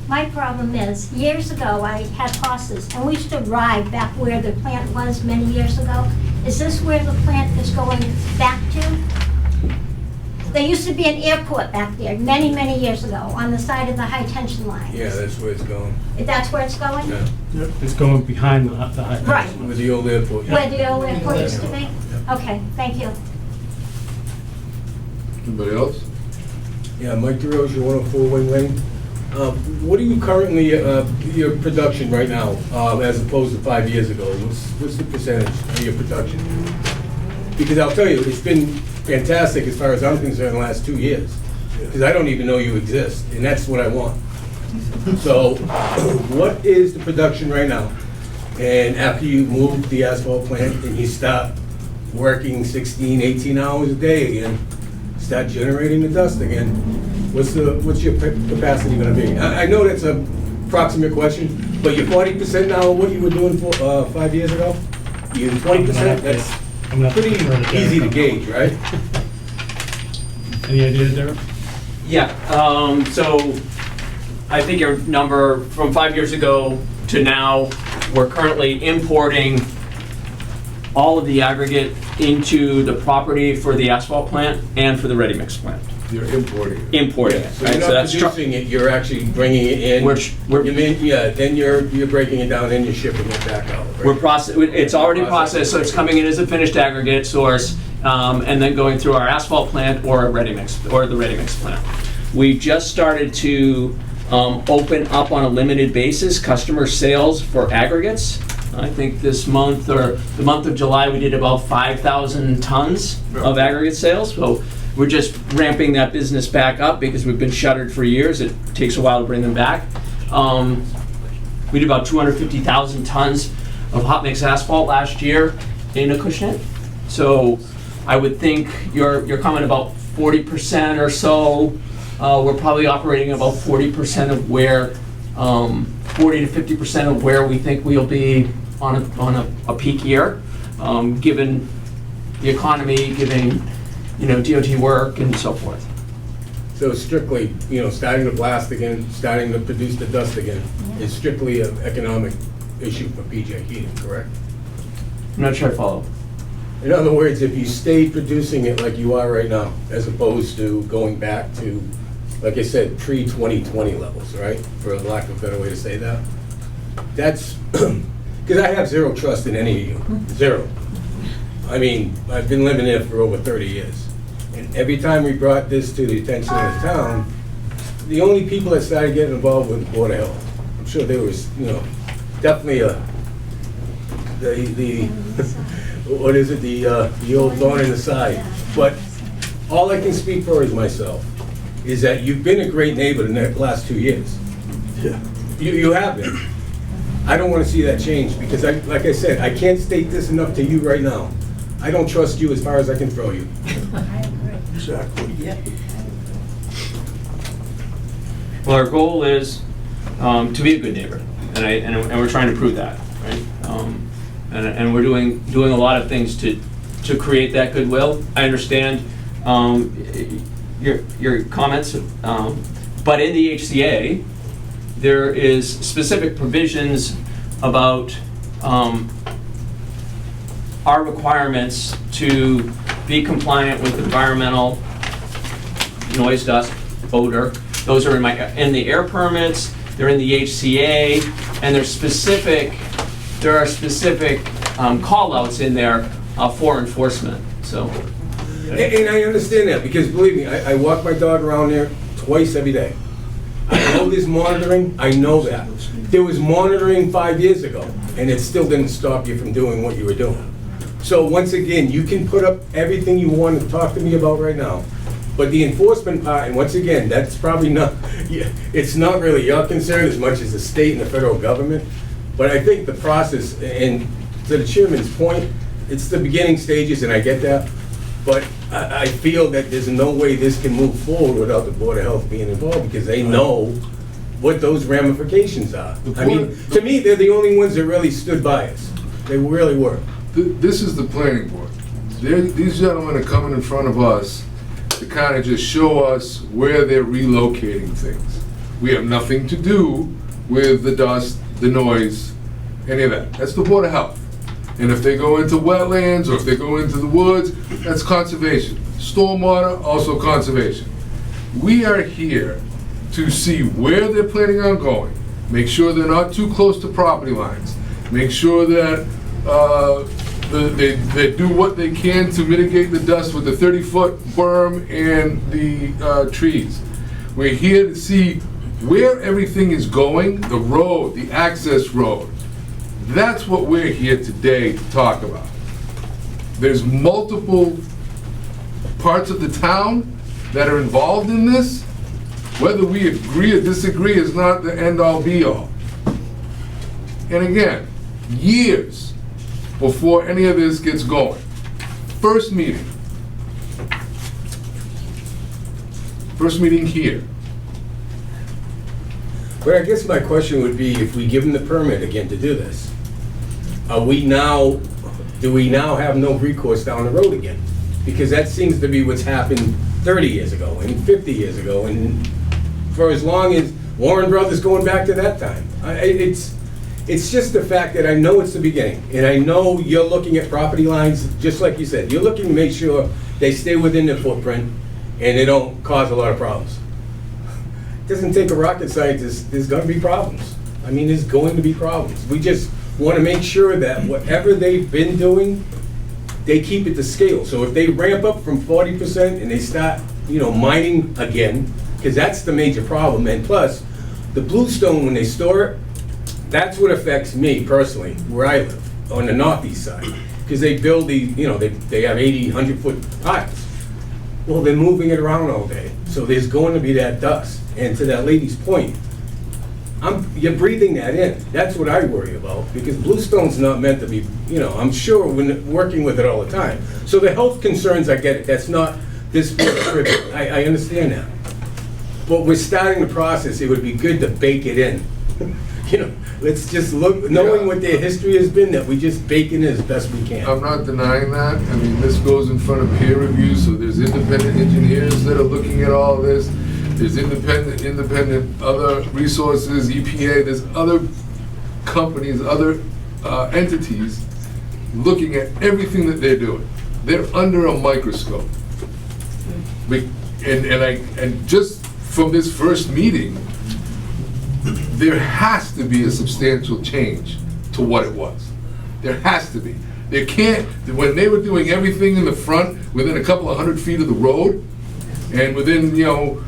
My problem is, years ago, I had horses, and we used to ride back where the plant was many years ago. Is this where the plant is going back to? There used to be an airport back there many, many years ago on the side of the high tension line. Yeah, that's where it's going. That's where it's going? Yeah, It's going behind the high. Right, with the old airport. where the old airport used to be? Okay, thank you. Anybody else? Yeah, Mike DeRosa, 104 Wing Lane. What are you currently, your production right now, as opposed to 5 years ago? What's the percentage of your production? Because I'll tell you, it's been fantastic as far as I'm concerned the last 2 years. Because I don't even know you exist, and that's what I want. So, what is the production right now? And after you move the asphalt plant and you stop working 16, 18 hours a day again, start generating the dust again, what's your capacity gonna be? I know that's a approximate question, but you're 40% now of what you were doing 5 years ago? You're 20%? That's pretty easy to gauge, right? Any idea, Derek? Yeah, so I think your number from 5 years ago to now, we're currently importing all of the aggregate into the property for the asphalt plant and for the ready mix plant. You're importing it. importing it. So right? you're not that's tr- producing it, you're actually bringing it in. We're- You mean, yeah, then you're breaking it down, then you're shipping it back out. right? We're it's already processed, so it's coming in as a finished aggregate source, and then going through our asphalt plant or a ready mix, or the ready mix plant. We just started to open up on a limited basis customer sales for aggregates. I think this month, or the month of July, we did about 5,000 tons of aggregate sales. So we're just ramping that business back up because we've been shuttered for years. It takes a while to bring them back. We did about 250,000 tons of hot mix asphalt last year in Acushnet. So I would think your comment about 40% or so, we're probably operating about 40% of where, 40 to 50% of where we think we'll be on a peak year, given the economy, given, DOT work and so forth. So strictly, starting to blast again, starting to produce the dust again, is strictly an economic issue for PJ Heating, correct? I'm not sure I follow. In other words, if you stay producing it like you are right now, as opposed to going back to, like I said, pre-2020 levels, right? For lack of a better way to say that. That's, because I have zero trust in any of you, zero. I mean, I've been living there for over 30 years. And every time we brought this to the attention of the town, the only people that started getting involved with the Board of Health. I'm sure there was, definitely what is it, the old thorn in the side. But all I can speak for is myself, is that you've been a great neighbor in the last 2 years. Yeah. You have been. I don't want to see that change, because like I said, I can't state this enough to you right now. I don't trust you as far as I can throw you. Exactly. Well, our goal is to be a good neighbor, and we're trying to prove that, right? And we're doing a lot of things to create that goodwill. I understand your comments, but in the HCA, there is specific provisions about our requirements to be compliant with environmental, noise, dust, odor. Those are in the air permits, they're in the HCA, and there are specific call-outs in there for enforcement, so. And I understand that, because believe me, I walk my dog around there twice every day. I know there's monitoring, I know that. There was monitoring 5 years ago, and it still didn't stop you from doing what you were doing. So once again, you can put up everything you want to talk to me about right now, but the enforcement part, and once again, that's probably not, it's not really your concern as much as the state and the federal government. But I think the process, and to the chairman's point, it's the beginning stages, and I get that. But I feel that there's no way this can move forward without the Board of Health being involved, because they know what those ramifications are. I mean, to me, they're the only ones that really stood by us. They really were. This is the planning board. These gentlemen are coming in front of us to kind of just show us where they're relocating things. We have nothing to do with the dust, the noise, any of that. That's the Board of Health. And if they go into wetlands, or if they go into the woods, that's conservation. Stormwater, also conservation. We are here to see where they're planning on going, make sure they're not too close to property lines, make sure that they do what they can to mitigate the dust with the 30-foot berm and the trees. We're here to see where everything is going, the road, the access road. That's what we're here today to talk about. There's multiple parts of the town that are involved in this. Whether we agree or disagree is not the end-all be-all. And again, years before any of this gets going. First meeting here. But I guess my question would be, if we give them the permit again to do this, do we now have no recourse down the road again? Because that seems to be what's happened 30 years ago and 50 years ago, and for as long as Warren Brothers going back to that time. It's just the fact that I know it's the beginning, and I know you're looking at property lines, just like you said. You're looking to make sure they stay within the footprint, and they don't cause a lot of problems. It doesn't take a rocket scientist, there's gonna be problems. I mean, there's going to be problems. We just wanna make sure that whatever they've been doing, they keep it to scale. So if they ramp up from 40% and they start, mining again, because that's the major problem, and plus, the bluestone, when they store it, that's what affects me personally, where I live, on the northeast side. Because they build these, they have 80, 100-foot piles. Well, they're moving it around all day, so there's going to be that dust. And to that lady's point, you're breathing that in. That's what I worry about, because bluestone's not meant to be, I'm sure when working with it all the time. So the health concerns, I get it. That's not this trivial. I understand that. But we're starting the process. It would be good to bake it in. Let's just look, knowing what their history has been, that we just bake it in as best we can. I'm not denying that. I mean, this goes in front of peer review, so there's independent engineers that are looking at all this. There's independent other resources, EPA, there's other companies, other entities looking at everything that they're doing. They're under a microscope. And just from this first meeting, there has to be a substantial change to what it was. There has to be. There can't, when they were doing everything in the front, within a couple of 100 feet of the road, and within the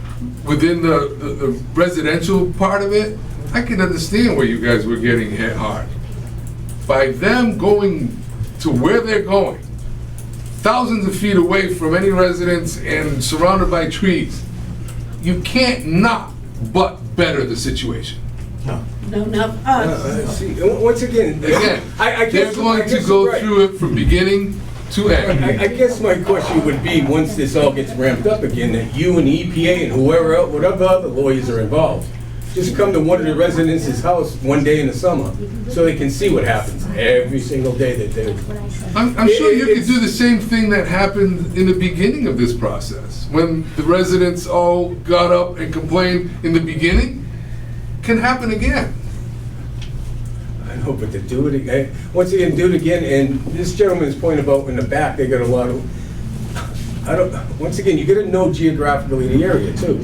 residential part of it, I can understand where you guys were getting hit hard. By them going to where they're going, thousands of feet away from any residence and surrounded by trees, you can't not but better the situation. No, not us. See, once again, I guess they're going to go through it from beginning to end. I guess my question would be, once this all gets ramped up again, that you and the EPA and whoever else, whatever other lawyers are involved, just come to one of the residents' house one day in the summer, so they can see what happens every single day that they. I'm sure you could do the same thing that happened in the beginning of this process, when the residents all got up and complained in the beginning. Can happen again. I know, but to do it again, once again, do it again, and this gentleman's point about in the back, they got a lot of, once again, you gotta know geographically the area too.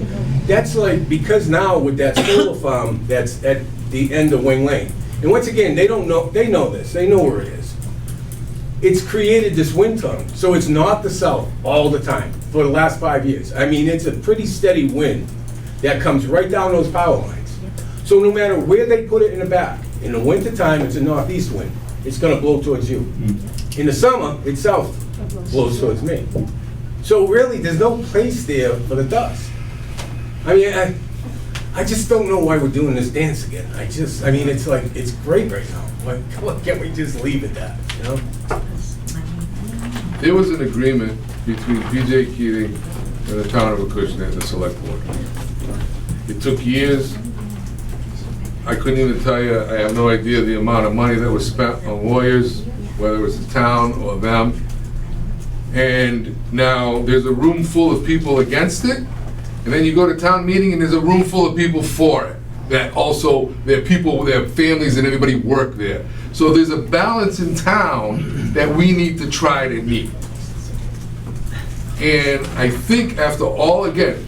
That's like, because now with that solar farm that's at the end of Wing Lane, and once again, they don't know, they know this, they know where it is. It's created this wind tunnel, so it's not the south all the time for the last 5 years. I mean, it's a pretty steady wind that comes right down those power lines. So no matter where they put it in the back, in the winter time, it's a northeast wind. It's gonna blow towards you. In the summer, it's south, blows towards me. So really, there's no place there for the dust. I mean, I just don't know why we're doing this dance again. I mean, it's like, it's great right now. Why can't we just leave it that, There was an agreement between P.J. Keating and the town of Acushnet and the select board. It took years. I couldn't even tell you, I have no idea the amount of money that was spent on lawyers, whether it was the town or them. And now there's a room full of people against it, and then you go to town meeting and there's a room full of people for it. That also, their people, their families and everybody work there. So there's a balance in town that we need to try to meet. And I think after all, again,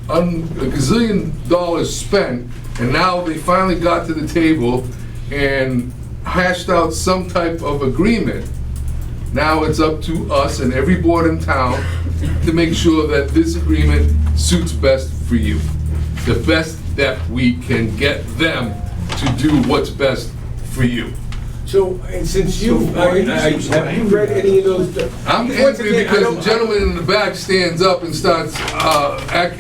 a gazillion dollars spent, and now they finally got to the table and hashed out some type of agreement. Now it's up to us and every board in town to make sure that this agreement suits best for you. The best that we can get them to do what's best for you. So, and since you, have you read any of those? I'm angry because the gentleman in the back stands up and starts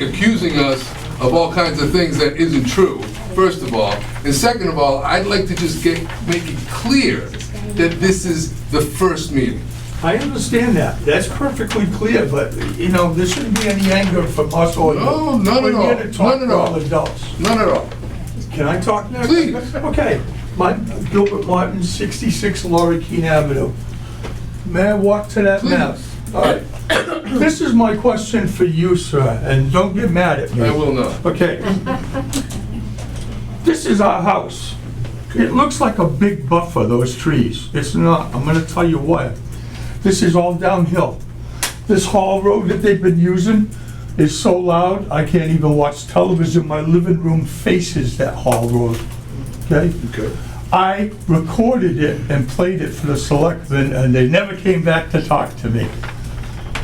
accusing us of all kinds of things that isn't true, first of all. And second of all, I'd like to just make it clear that this is the first meeting. I understand that. That's perfectly clear, but, there shouldn't be any anger from us or you. No, none at all. We're here to talk None at to all. all adults. None at all. Can I talk now? Please. Okay. Gilbert Martin, 66 Laura Keene Avenue. May I walk to that map? All right. This is my question for you, sir, and don't get mad at me. I will not. Okay. This is our house. It looks like a big buffer, those trees. It's not. I'm gonna tell you what. This is all downhill. This hall road that they've been using is so loud, I can't even watch television. My living room faces that hall road, okay? Okay. I recorded it and played it for the selectmen, and they never came back to talk to me.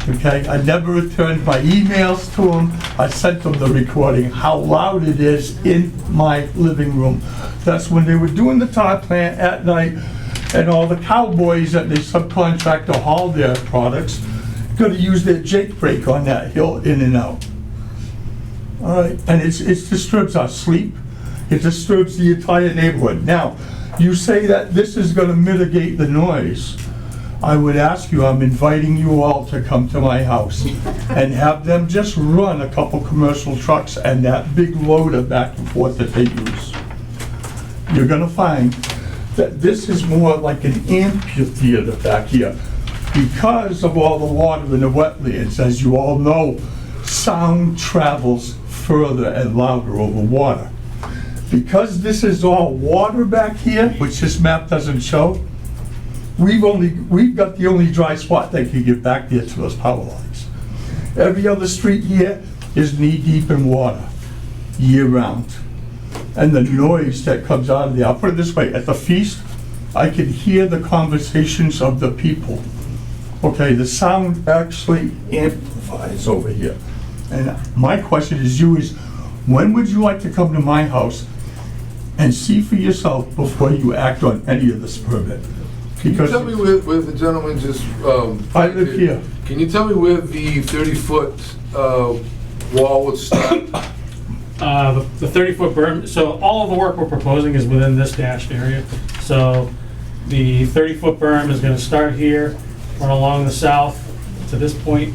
Okay, I never returned my emails to them. I sent them the recording, how loud it is in my living room. That's when they were doing the tar plant at night, and all the cowboys that they subcontract to haul their products gotta use their Jake brake on that hill in and out. All right, and it disturbs our sleep. It disturbs the entire neighborhood. Now, you say that this is gonna mitigate the noise. I would ask you, I'm inviting you all to come to my house and have them just run a couple commercial trucks and that big loader back and forth that they use. You're gonna find that this is more like an amphitheater back here. Because of all the water in the wetlands, as you all know, sound travels further and louder over water. Because this is all water back here, which this map doesn't show, we've got the only dry spot that can get back there to those power lines. Every other street here is knee-deep in water, year-round. And the noise that comes out of there, I'll put it this way, at the feast, I can hear the conversations of the people. Okay, the sound actually amplifies over here. And my question is when would you like to come to my house and see for yourself before you act on any of this permit? Can you tell me where the gentleman just... I live here. Can you tell me where the 30-foot wall would start? The 30-foot berm, so all of the work we're proposing is within this dashed area. So the 30-foot berm is gonna start here, run along the south to this point.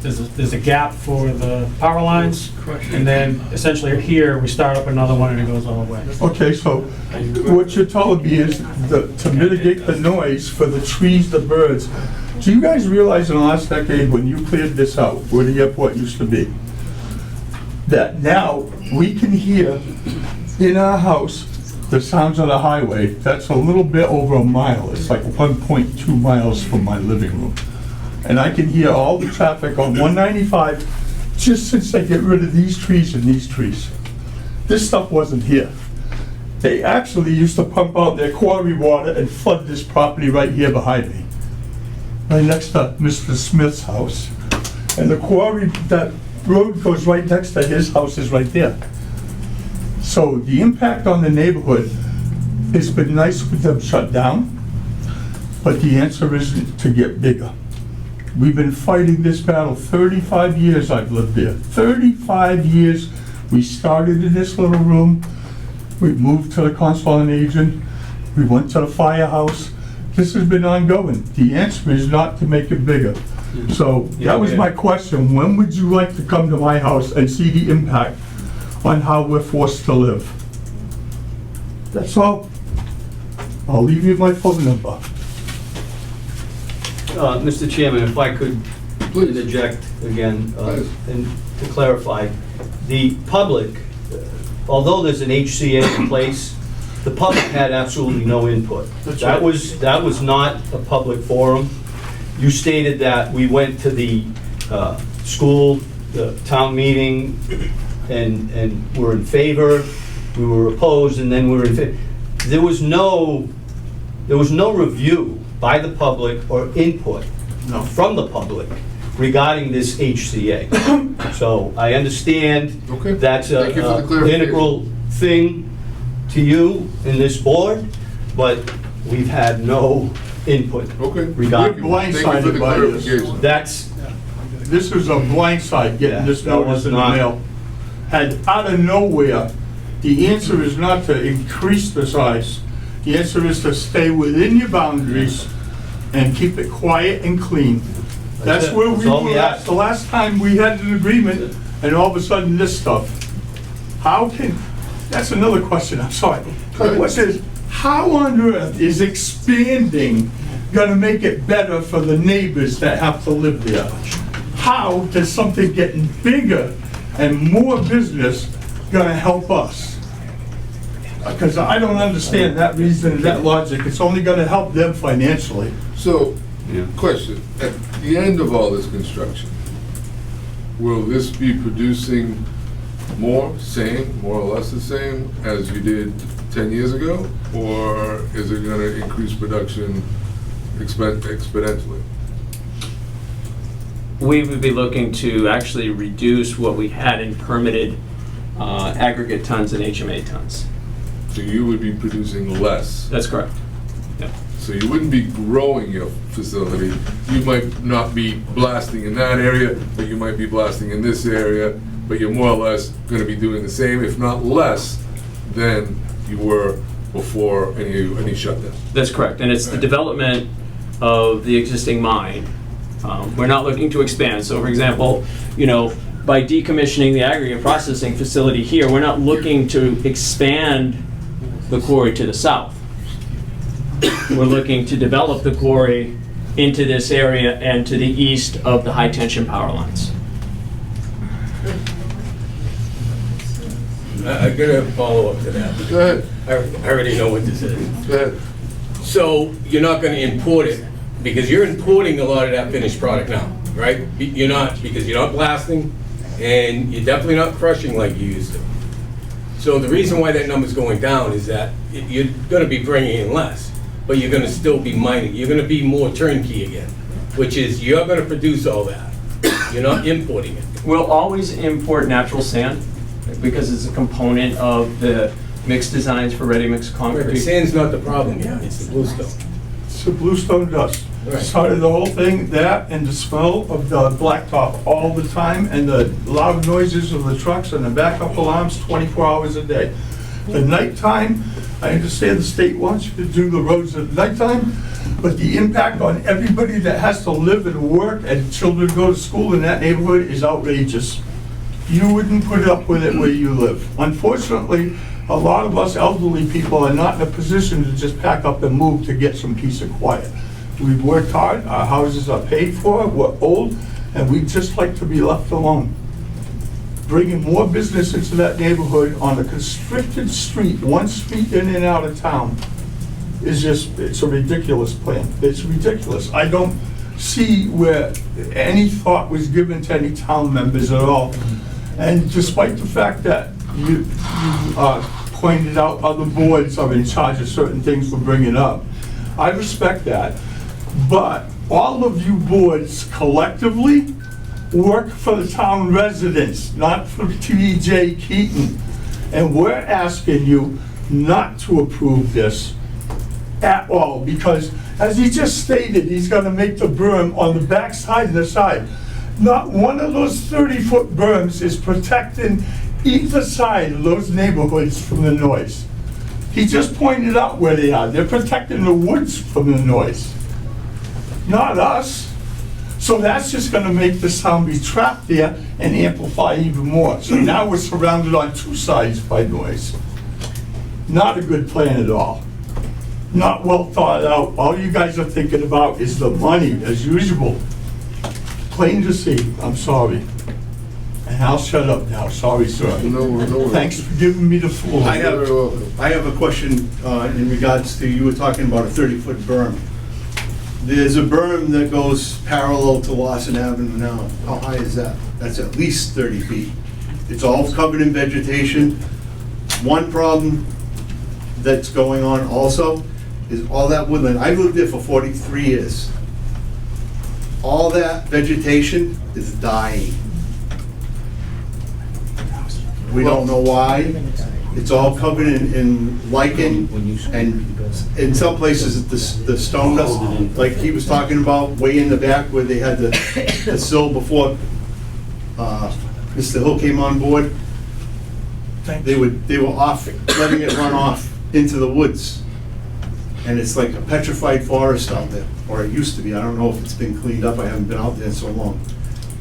There's a gap for the power lines, and then essentially here, we start up another one and it goes all the way. Okay, so what you're telling me is to mitigate the noise for the trees, the birds. Do you guys realize in the last decade, when you cleared this out, where the airport used to be, that now we can hear in our house the sounds of the highway? That's a little bit over a mile. It's like 1.2 miles from my living room. And I can hear all the traffic on 195 just since they get rid of these trees and these trees. This stuff wasn't here. They actually used to pump out their quarry water and flood this property right here behind me, right next to Mr. Smith's house. And the quarry, that road goes right next to his house, is right there. So the impact on the neighborhood has been nice with them shut down, but the answer isn't to get bigger. We've been fighting this battle 35 years I've lived there. 35 years. We started in this little room. We moved to the Council on Aging. We went to the firehouse. This has been ongoing. The answer is not to make it bigger. So that was my question. When would you like to come to my house and see the impact on how we're forced to live? That's all. I'll leave you my phone number. Mr. Chairman, if I could Please. interject again, Please. and to clarify, the public, although there's an HCA in place, the public had absolutely no input. That's That right. that was not a public forum. You stated that we went to the school, the town meeting, and were in favor, we were opposed, and then we were in favor. There was no review by the public or input from the public regarding this HCA. So I understand Okay. that's Thank you for the an clarification. integral thing to you in this board, but we've had no input Okay. regarding. Thank you for the Blindsided by this. clarification. That's, This was a blindside, getting Yeah, this that notice was in the not- mail. And out of nowhere, the answer is not to increase the size. The answer is to stay within your boundaries and keep it quiet and clean. That's it. where That's we all we were at ask. the last time we had an agreement, and all of a sudden this stuff. That's another question, I'm sorry. Go ahead. What's this? How on earth is expanding gonna make it better for the neighbors that have to live there? How does something getting bigger and more business gonna help us? Because I don't understand that reason and that logic. It's only gonna help them financially. So, Yeah. Question, at the end of all this construction, will this be producing more, same, more or less the same as you did 10 years ago? Or is it gonna increase production exponentially? We would be looking to actually reduce what we had in permitted aggregate tons and HMA tons. So you would be producing less? That's correct. Yep. So you wouldn't be growing your facility. You might not be blasting in that area, but you might be blasting in this area, but you're more or less gonna be doing the same, if not less, than you were before any shutdown. That's correct, and it's the development of the existing mine. We're not looking to expand, so for example, by decommissioning the aggregate processing facility here, we're not looking to expand the quarry to the south. We're looking to develop the quarry into this area and to the east of the high-tension power lines. I got a follow-up to that. Go ahead, I already know what this is. go ahead. So you're not gonna import it, because you're importing a lot of that finished product now, right? You're not, because you're not blasting, and you're definitely not crushing like you used to. So the reason why that number's going down is that you're gonna be bringing in less, but you're gonna still be mining. You're gonna be more turnkey again, which is you're gonna produce all that. You're not importing it. We'll always import natural sand because it's a component of the mixed designs for ready-mix Right, concrete. but sand's not the problem here, it's the bluestone. It's the bluestone dust. Right. Started the whole thing, that and the smell of the blacktop all the time, and the loud noises of the trucks and the backup alarms 24 hours a day. The nighttime, I understand the state wants you to do the roads at nighttime, but the impact on everybody that has to live and work and children go to school in that neighborhood is outrageous. You wouldn't put up with it where you live. Unfortunately, a lot of us elderly people are not in a position to just pack up and move to get some peace and quiet. We've worked hard, our houses are paid for, we're old, and we'd just like to be left alone. Bringing more business into that neighborhood on a constricted street, one street in and out of town, is just, it's a ridiculous plan. It's ridiculous. I don't see where any thought was given to any town members at all. And despite the fact that you pointed out other boards are in charge of certain things for bringing up, I respect that. But all of you boards collectively work for the town residents, not for T.J. Keaton. And we're asking you not to approve this at all, because as he just stated, he's gonna make the berm on the back side and the side. Not one of those 30-foot berms is protecting either side of those neighborhoods from the noise. He just pointed out where they are. They're protecting the woods from the noise, not us. So that's just gonna make the sound be trapped there and amplify even more. So now we're surrounded on two sides by noise. Not a good plan at all. Not well thought out. All you guys are thinking about is the money, as usual. Plain to see, I'm sorry. And I'll shut up now, sorry, sir. No. Thanks for giving me the floor. I have a question in regards to, you were talking about a 30-foot berm. There's a berm that goes parallel to Lawson Avenue now. How high is that? That's at least 30 feet. It's all covered in vegetation. One problem that's going on also is all that woodland. I lived there for 43 years. All that vegetation is dying. We don't know why. It's all covered in lichen, and in some places the stone dust, like he was talking about way in the back where they had the sill before Mr. Hill came on board. They were off, letting it run off into the woods. And it's like a petrified forest out there, or it used to be. I don't know if it's been cleaned up. I haven't been out there in so long.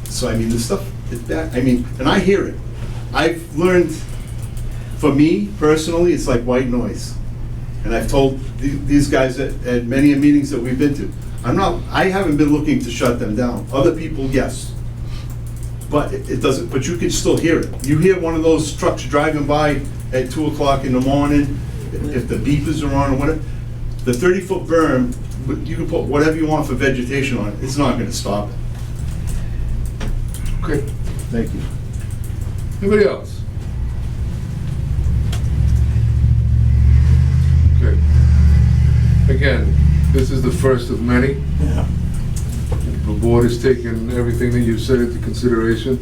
So I mean, the stuff is bad. I mean, and I hear it. I've learned, for me personally, it's like white noise. And I've told these guys at many meetings that we've been to, I haven't been looking to shut them down. Other people, yes. But it doesn't, but you can still hear it. You hear one of those trucks driving by at 2 o'clock in the morning, if the beepers are on or whatever. The 30-foot berm but you can put whatever you want for vegetation on it, it's not gonna stop it. Okay, Thank you. anybody else? Okay. Again, this is the first of many. Yeah. The board has taken everything that you've said into consideration.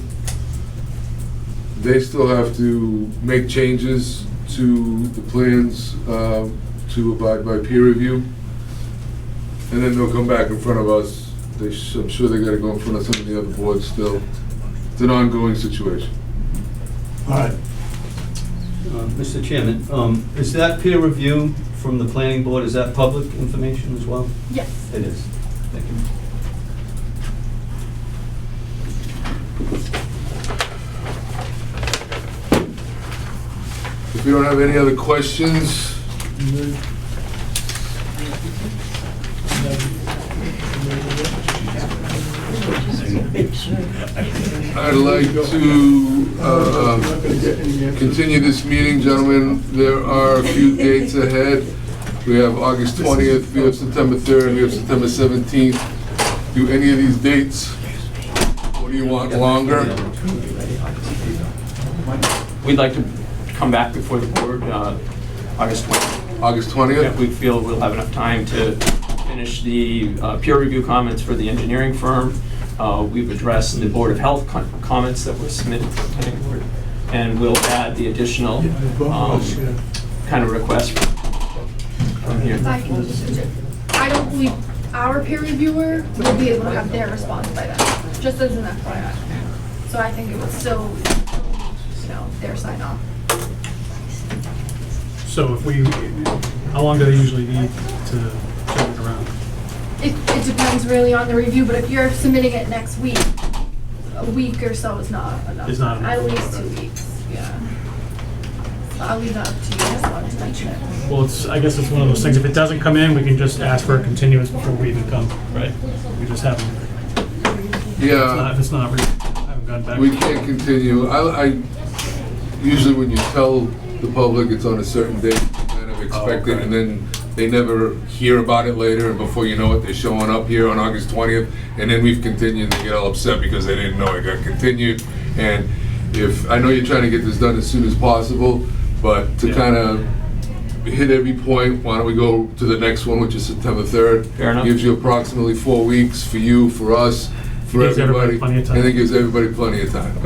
They still have to make changes to the plans to abide by peer review. And then they'll come back in front of us. I'm sure they gotta go in front of some of the other boards still. It's an ongoing situation. All right. Mr. Chairman, is that peer review from the planning board, is that public information as well? Yes. It is. Thank you. If you don't have any other questions, I'd like to continue this meeting, gentlemen. There are a few dates ahead. We have August 20th, we have September 3rd, we have September 17th. Do any of these dates? What do you want, longer? We'd like to come back before the board, August 20th. August 20th? If we feel we'll have enough time to finish the peer review comments for the engineering firm. We've addressed the Board of Health comments that were submitted to the planning board, and we'll add the additional kind of request from here. I don't believe our peer reviewer will be able to have their response by then, just as an FYI. So I think it would still, their sign off. So if we, how long do they usually need to turn it around? It depends really on the review, but if you're submitting it next week, a week or so is not enough. Is not enough. At least 2 weeks, yeah. So I'll leave that up to you, I just wanted to mention it. Well, I guess it's one of those things, if it doesn't come in, we can just ask for a continuance before we even come, right? We just haven't, Yeah. if it's not, we haven't gone back. We can't continue. I usually when you tell the public it's on a certain date, you kind of expect it, and then they never hear about it later, and before you know it, they're showing up here on August 20th, and then we've continued, and they get all upset because they didn't know it got continued. And I know you're trying to get this done as soon as possible, but to kind of hit every point, why don't we go to the next one, which is September 3rd? Fair enough. Gives you approximately 4 weeks for you, for us, for Gives everybody everybody. plenty of time. And it gives everybody plenty of time.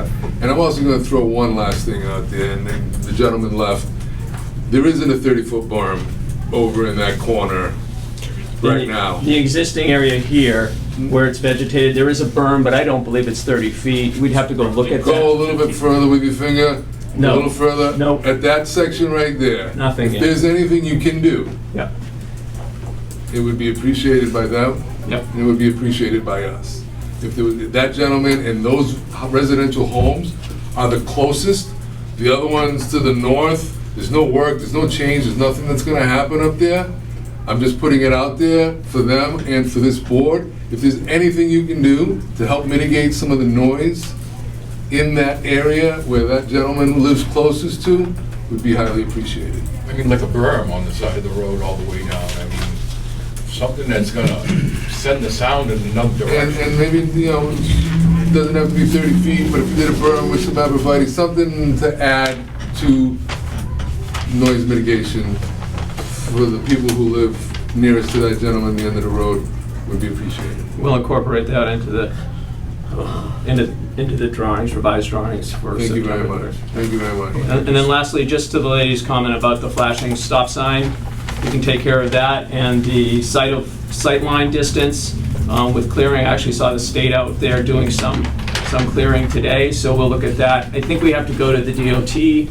And I'm also gonna throw one last thing out there, and then the gentleman left. There isn't a 30-foot berm over in that corner right now. The existing area here, where it's vegetated, there is a berm, but I don't believe it's 30 feet. We'd have to go look at Go a that. little bit further with your finger. No. A little further. Nope. At that section right there. Nothing If yet. there's anything you can do, Yeah, it would be appreciated by them. Yep. And it would be appreciated by us. If there was, that gentleman and those residential homes are the closest, the other ones to the north, there's no work, there's no change, there's nothing that's gonna happen up there. I'm just putting it out there for them and for this board. If there's anything you can do to help mitigate some of the noise in that area where that gentleman lives closest to, would be highly appreciated. I mean, like a berm on the side of the road all the way down. I mean, something that's gonna send the sound in another direction. And maybe, it doesn't have to be 30 feet, but if you did a berm with some arborvitae, something to add to noise mitigation for the people who live nearest to that gentleman at the end of the road would be appreciated. we'll incorporate that into the drawings, revised drawings for Thank you very September much. 3rd. Thank you very much. And then lastly, just to the lady's comment about the flashing stop sign, we can take care of that, and the sight line distance with clearing. I actually saw the state out there doing some clearing today, so we'll look at that. I think we have to go to the DOT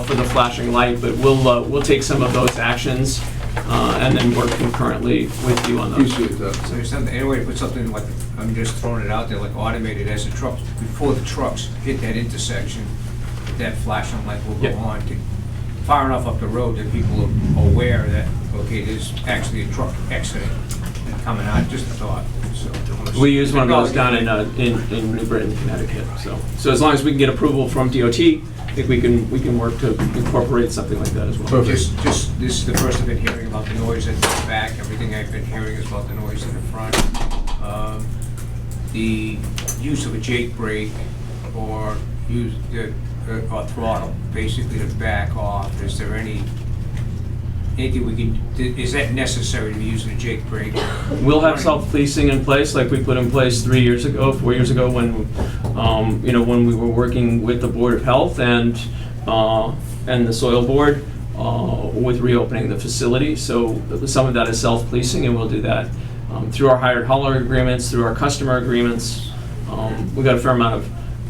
for the flashing light, but we'll take some of those actions and then work concurrently with you on those. Appreciate that. So there's something, any way to put something like, I'm just throwing it out there, like automated as the trucks, before the trucks hit that intersection, that flashing light will go Yep. on to far enough up the road that people are aware that, okay, there's actually a truck exiting and coming out, just a thought, so. We use one of those down in New Britain, Connecticut, so as long as we can get approval from DOT, I think we can work to incorporate something like that as well. Just, this is the first I've been hearing about the noise at the back, everything I've been hearing is about the noise in the front. The use of a Jake brake or use the, or throttle, basically to back off, is there anything we can, is that necessary to be using a Jake brake? We'll have self-policing in place, like we put in place 4 years ago, when, when we were working with the Board of Health and the Soil Board with reopening the facility. So some of that is self-policing, and we'll do that through our hired hauler agreements, through our customer agreements. We've got a fair amount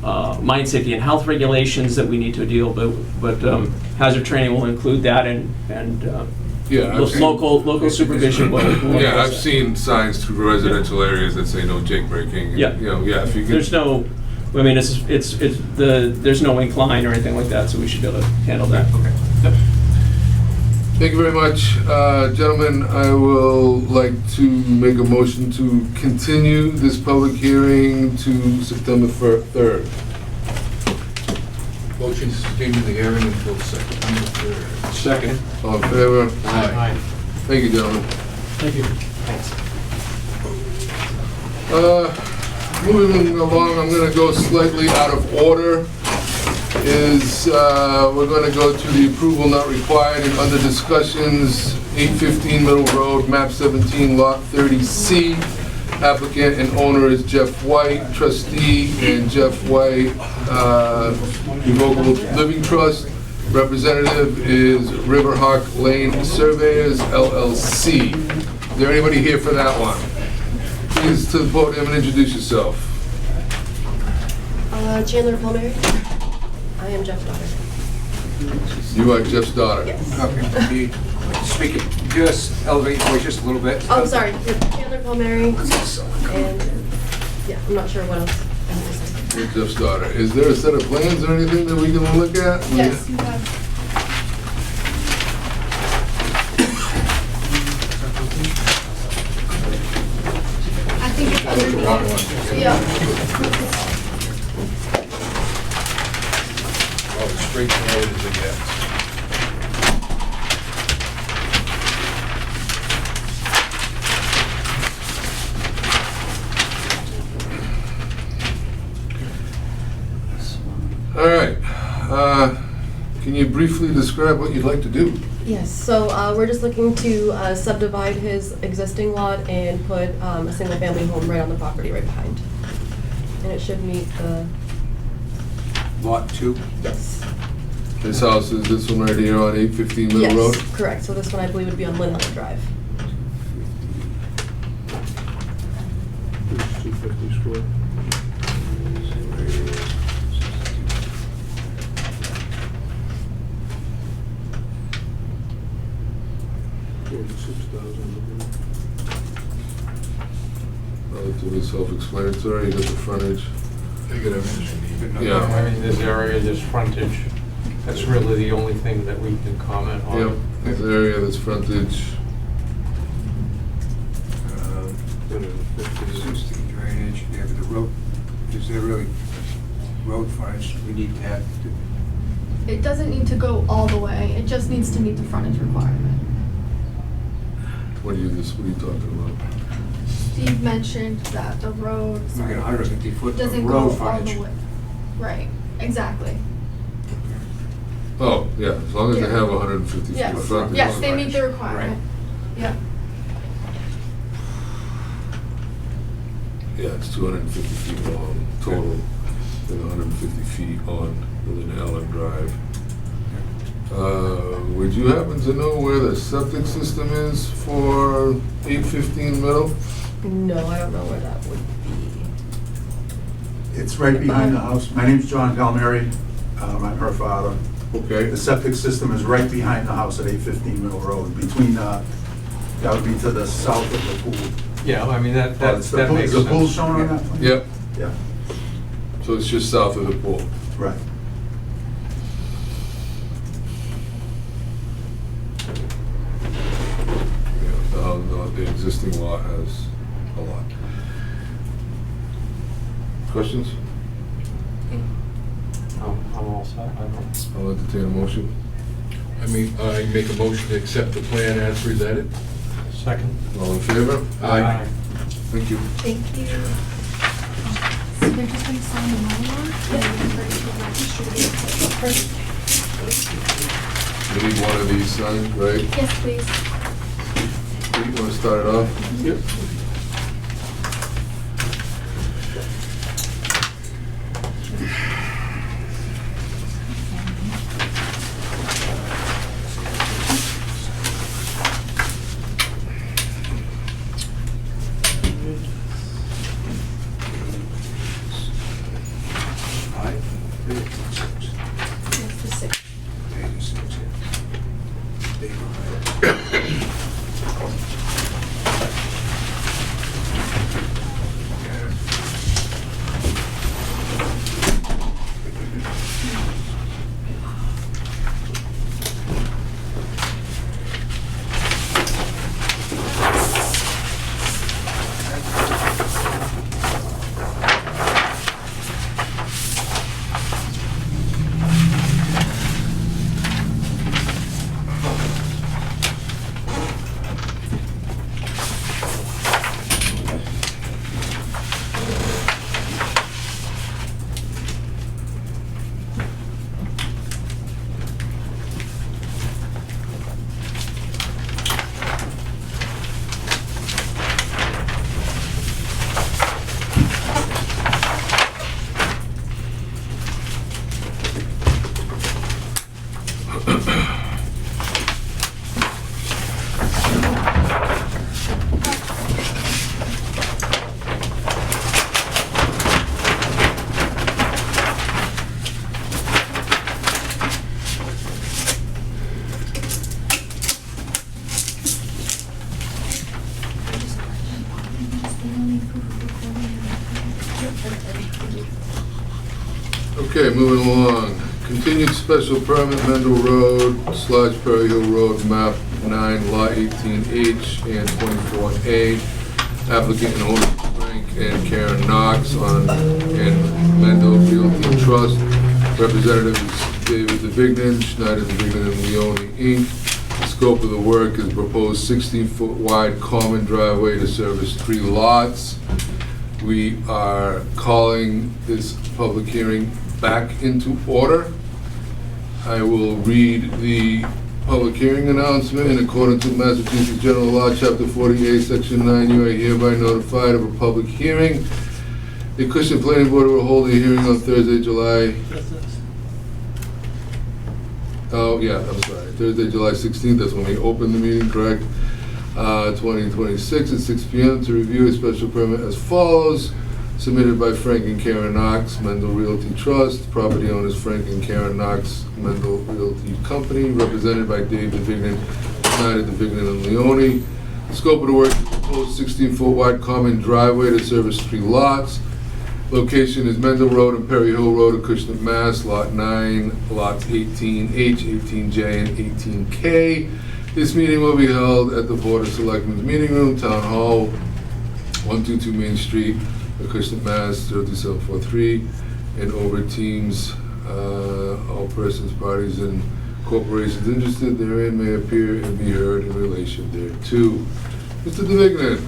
of mine safety and health regulations that we need to deal, but hazard training will include that, and Yeah, I've seen- local supervision will. Yeah, I've seen signs through residential areas that say no jake braking. and, Yeah. If you could. There's no, I mean, there's no incline or anything like that, so we should be able to handle that. Okay. Thank you very much. Gentlemen, I will like to make a motion to continue this public hearing to September 3rd. Motion to continue the hearing until September 3rd. Second. All in favor? Aye. Thank you, gentlemen. Thank you. Moving along, I'm gonna go slightly out of order. We're gonna go to the approval not required and under discussions, 815 Middle Road, map 17, lot 30C. Applicant and owner is Jeff White, trustee, and Jeff White Revocable Living Trust. Representative is Riverhawk Lane Surveyors, LLC. Is there anybody here for that one? Please to the podium and introduce yourself. Chandler Palmieri. I am Jeff's daughter. You are Jeff's daughter. Yes. Okay, speak it, just elevate your voice just a little bit. Oh, sorry. Chandler Palmieri. And, yeah, I'm not sure what else I need to say. You're Jeff's daughter. Is there a set of plans or anything that we can look at? Yes, you have. I think it's underneath. Yeah. Well, as straightforward as it gets. All right. Can you briefly describe what you'd like to do? Yes, so we're just looking to subdivide his existing lot and put a single-family home right on the property right behind. And it should meet the, Lot 2? yes. This house is this one right here on 815 Middle Road? Yes, correct. So this one I believe would be on Lynn Hill Drive. 250 square. Relatively self-explanatory, you got the frontage. They could have mentioned even. Yeah. I mean, this area, this frontage, that's really the only thing that we can comment on. Yep, this area, this frontage. 60 drainage, yeah, but the road, is there really road frontage we need to have? It doesn't need to go all the way, it just needs to meet the frontage requirement. What are you talking about? Steve mentioned that the road, We sorry, got 150 foot doesn't of go road all frontage. the way. Right, exactly. Oh, yeah, as long as they Yeah. have 150 feet Yes, of frontage. yes, they meet the requirement. Yeah. Yeah, it's 250 feet long total, and 150 feet on Lynn Allen Drive. Would you happen to know where the septic system is for 815 Middle? No, I don't know where that would be. It's right behind the house. My name's John Palmieri. I'm her father. Okay. The septic system is right behind the house at 815 Middle Road, between, that would be to the south of the pool. Yeah, I mean, that It's the pool- makes the sense. pool shown on that plan? Yep, Yeah, so it's just south of the pool. right. the existing lot has a lot. Questions? I'm all set. I don't. I'll entertain a motion. I make a motion to accept the plan as presented. Second. All in favor? Aye. Thank you. Thank you. So they're just gonna sign the Mylar? We need one of these signed, right? Yes, please. You want to start it off? Yep. That's the six. Okay, moving along. Continued special permit, Mendel Road, / Perry Hill Road, map 9, lot 18H and 24A. Applicant and owner Frank and Karen Knox and Mendel Realty Trust. Representative is David DeVignan, Schneider DeVignan and Leone Inc. The scope of the work is proposed 16-foot wide common driveway to service 3 lots. We are calling this public hearing back into order. I will read the public hearing announcement. In accordance with Massachusetts General Law, Chapter 48, Section 9, you are hereby notified of a public hearing. The Acushnet Planning Board will hold a hearing on Thursday, July... Oh, yeah, I'm sorry. Thursday, July 16th, that's when we opened the meeting, correct? 2026 at 6 p.m. to review a special permit as follows. Submitted by Frank and Karen Knox, Mendel Realty Trust. Property owners Frank and Karen Knox, Mendel Realty Company. Represented by Dave DeVignan, Schneider DeVignan and Leone. The scope of the work is proposed 16-foot wide common driveway to service 3 lots. Location is Mendel Road and Perry Hill Road, Acushnet, Mass. Lot 9, lots 18H, 18J, and 18K. This meeting will be held at the Board of Selectmen's Meeting Room, Town Hall, 122 Main Street, Acushnet, Mass. 02743, and over Teams. All persons, parties, and corporations interested therein may appear and be heard in relation thereto. Mr. DeVignan,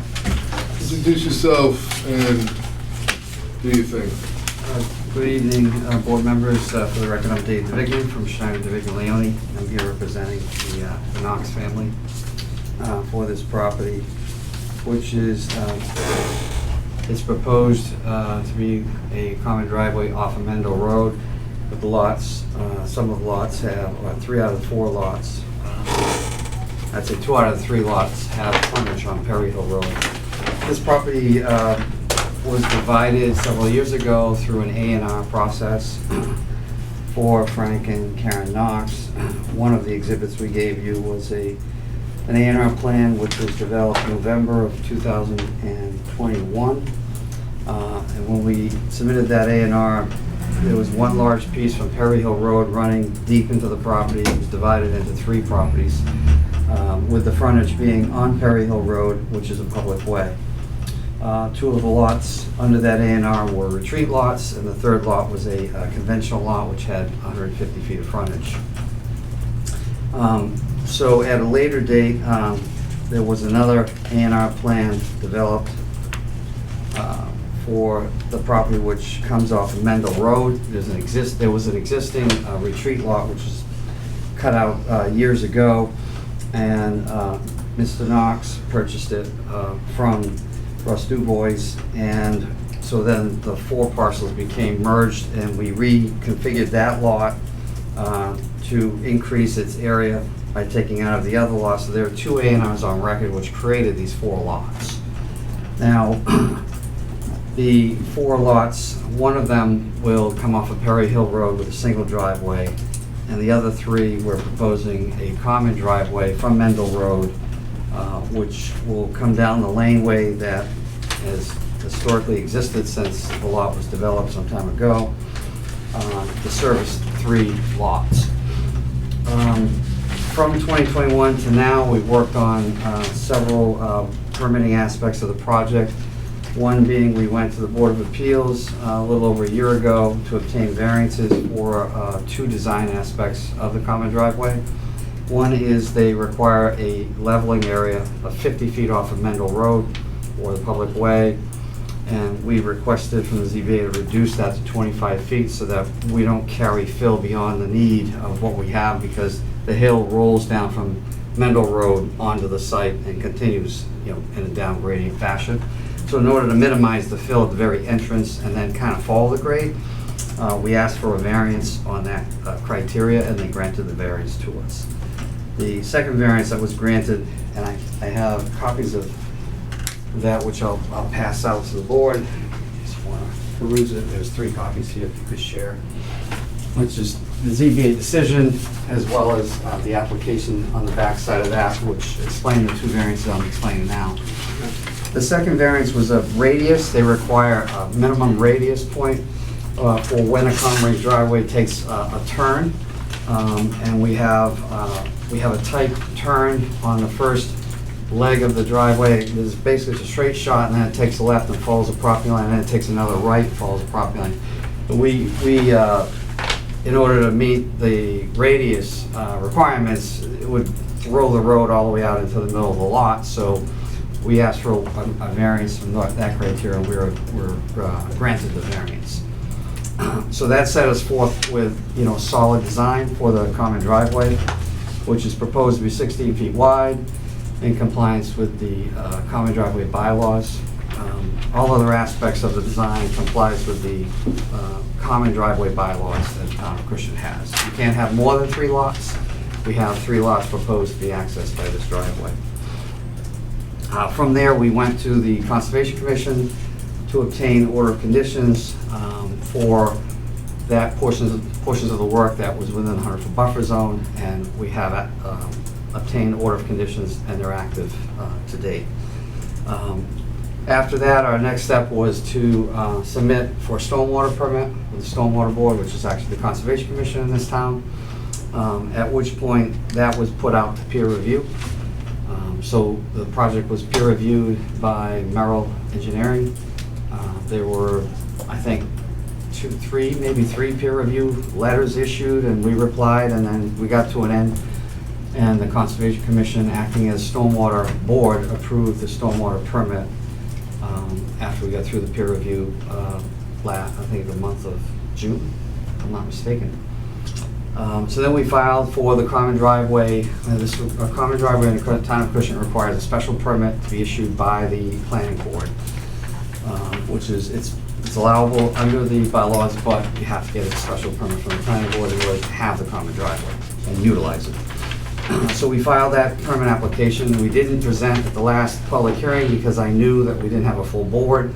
introduce yourself and do your thing. Good evening, board members. For the record, I'm Dave DeVignan from Schneider DeVignan Leone. I'm here representing the Knox family for this property, which is it's proposed to be a common driveway off of Mendel Road. But the lots, some of the lots have, 3 out of 4 lots, I'd say 2 out of the 3 lots have frontage on Perry Hill Road. This property was divided several years ago through an A&R process for Frank and Karen Knox. One of the exhibits we gave you was an A&R plan which was developed in November of 2021. And when we submitted that A&R, there was one large piece from Perry Hill Road running deep into the property. It was divided into 3 properties. with the frontage being on Perry Hill Road, which is a public way. Two of the lots under that A&R were retreat lots, and the third lot was a conventional lot which had 150 feet of frontage. So at a later date, there was another A&R plan developed for the property which comes off of Mendel Road. There was an existing retreat lot which was cut out years ago, and Mr. Knox purchased it from Russ Dubois, and so then the four parcels became merged, and we reconfigured that lot to increase its area by taking out of the other lots. So there are two A&Rs on record which created these four lots. Now, the four lots, one of them will come off of Perry Hill Road with a single driveway, and the other three, we're proposing a common driveway from Mendel Road, which will come down the laneway that has historically existed since the lot was developed some time ago, to service three lots. From 2021 to now, we've worked on several permitting aspects of the project. One being, we went to the Board of Appeals a little over a year ago to obtain variances for two design aspects of the common driveway. One is they require a leveling area of 50 feet off of Mendel Road or the public way, and we requested from the ZBA to reduce that to 25 feet so that we don't carry fill beyond the need of what we have, because the hill rolls down from Mendel Road onto the site and continues, in a down grading fashion. So in order to minimize the fill at the very entrance and then kind of follow the grade, we asked for a variance on that criteria, and they granted the variance to us. The second variance that was granted, and I have copies of that which I'll pass out to the board. Just want to peruse it. There's 3 copies here if you could share, which is the ZBA decision as well as the application on the back side of that, which explain the 2 variances I'm explaining now. The second variance was a radius. They require a minimum radius point for when a common driveway takes a turn, and we have a tight turn on the first leg of the driveway. There's basically a straight shot, and then it takes a left and follows the property line, and then it takes another right and follows the property line. We in order to meet the radius requirements, it would roll the road all the way out into the middle of the lot. So we asked for a variance from that criteria, and we were granted the variance. So that set us forth with, solid design for the common driveway, which is proposed to be 16 feet wide in compliance with the common driveway bylaws. All other aspects of the design complies with the common driveway bylaws that Town of Acushnet has. You can't have more than 3 lots. We have 3 lots proposed to be accessed by this driveway. From there, we went to the Conservation Commission to obtain order of conditions for that portions of the work that was within the 100-foot buffer zone, and we have obtained order of conditions, and they're active to date. After that, our next step was to submit for a stormwater permit with the Stormwater Board, which is actually the Conservation Commission in this town, at which point that was put out to peer review. So the project was peer reviewed by Merrill Engineering. There were, I think, 3 peer review letters issued, and we replied, and then we got to an end, and the Conservation Commission, acting as Stormwater Board, approved the stormwater permit after we got through the peer review I think the month of June, if I'm not mistaken. So then we filed for the common driveway. A common driveway in the Town of Acushnet requires a special permit to be issued by the planning board, which is, it's allowable under the bylaws, but you have to get a special permit from the planning board in order to have the common driveway and utilize it. So we filed that permit application. We didn't present at the last public hearing because I knew that we didn't have a full board.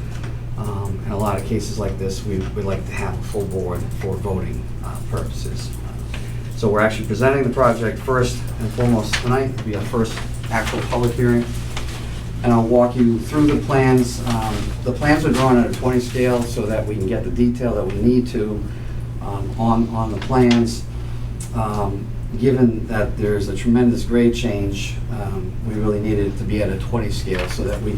In a lot of cases like this, we like to have a full board for voting purposes. So we're actually presenting the project first and foremost tonight. It'll be our first actual public hearing. And I'll walk you through the plans. The plans are drawn at a 20 scale so that we can get the detail that we need to on the plans. given that there's a tremendous grade change, we really needed it to be at a 20 scale so that we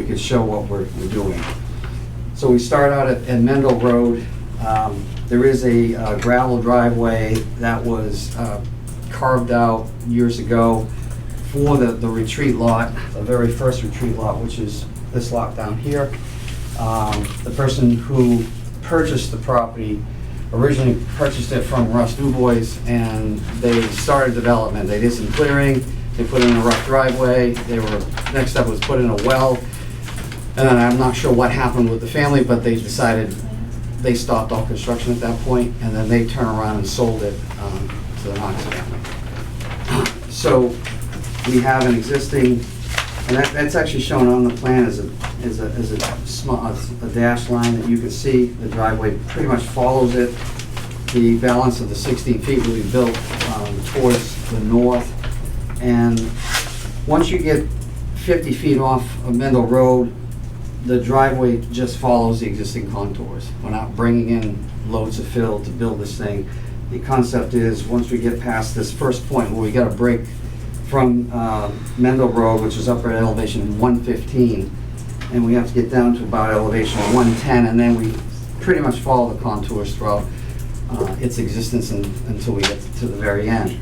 could show what we're doing. So we start out at Mendel Road. There is a gravel driveway that was carved out years ago for the retreat lot, the very first retreat lot, which is this lot down here. The person who purchased the property originally purchased it from Russ Dubois, and they started development. They did some clearing, they put in a rough driveway, next step was put in a well, and then I'm not sure what happened with the family, but they decided they stopped all construction at that point, and then they turned around and sold it to the Knox family. So we have an existing, and that's actually shown on the plan as a dashed line that you can see. The driveway pretty much follows it. The balance of the 16 feet will be built towards the north. And once you get 50 feet off of Mendel Road, the driveway just follows the existing contours. We're not bringing in loads of fill to build this thing. The concept is, once we get past this first point where we got to break from Mendel Road, which is up at elevation 115, and we have to get down to about elevation 110, and then we pretty much follow the contours throughout its existence until we get to the very end.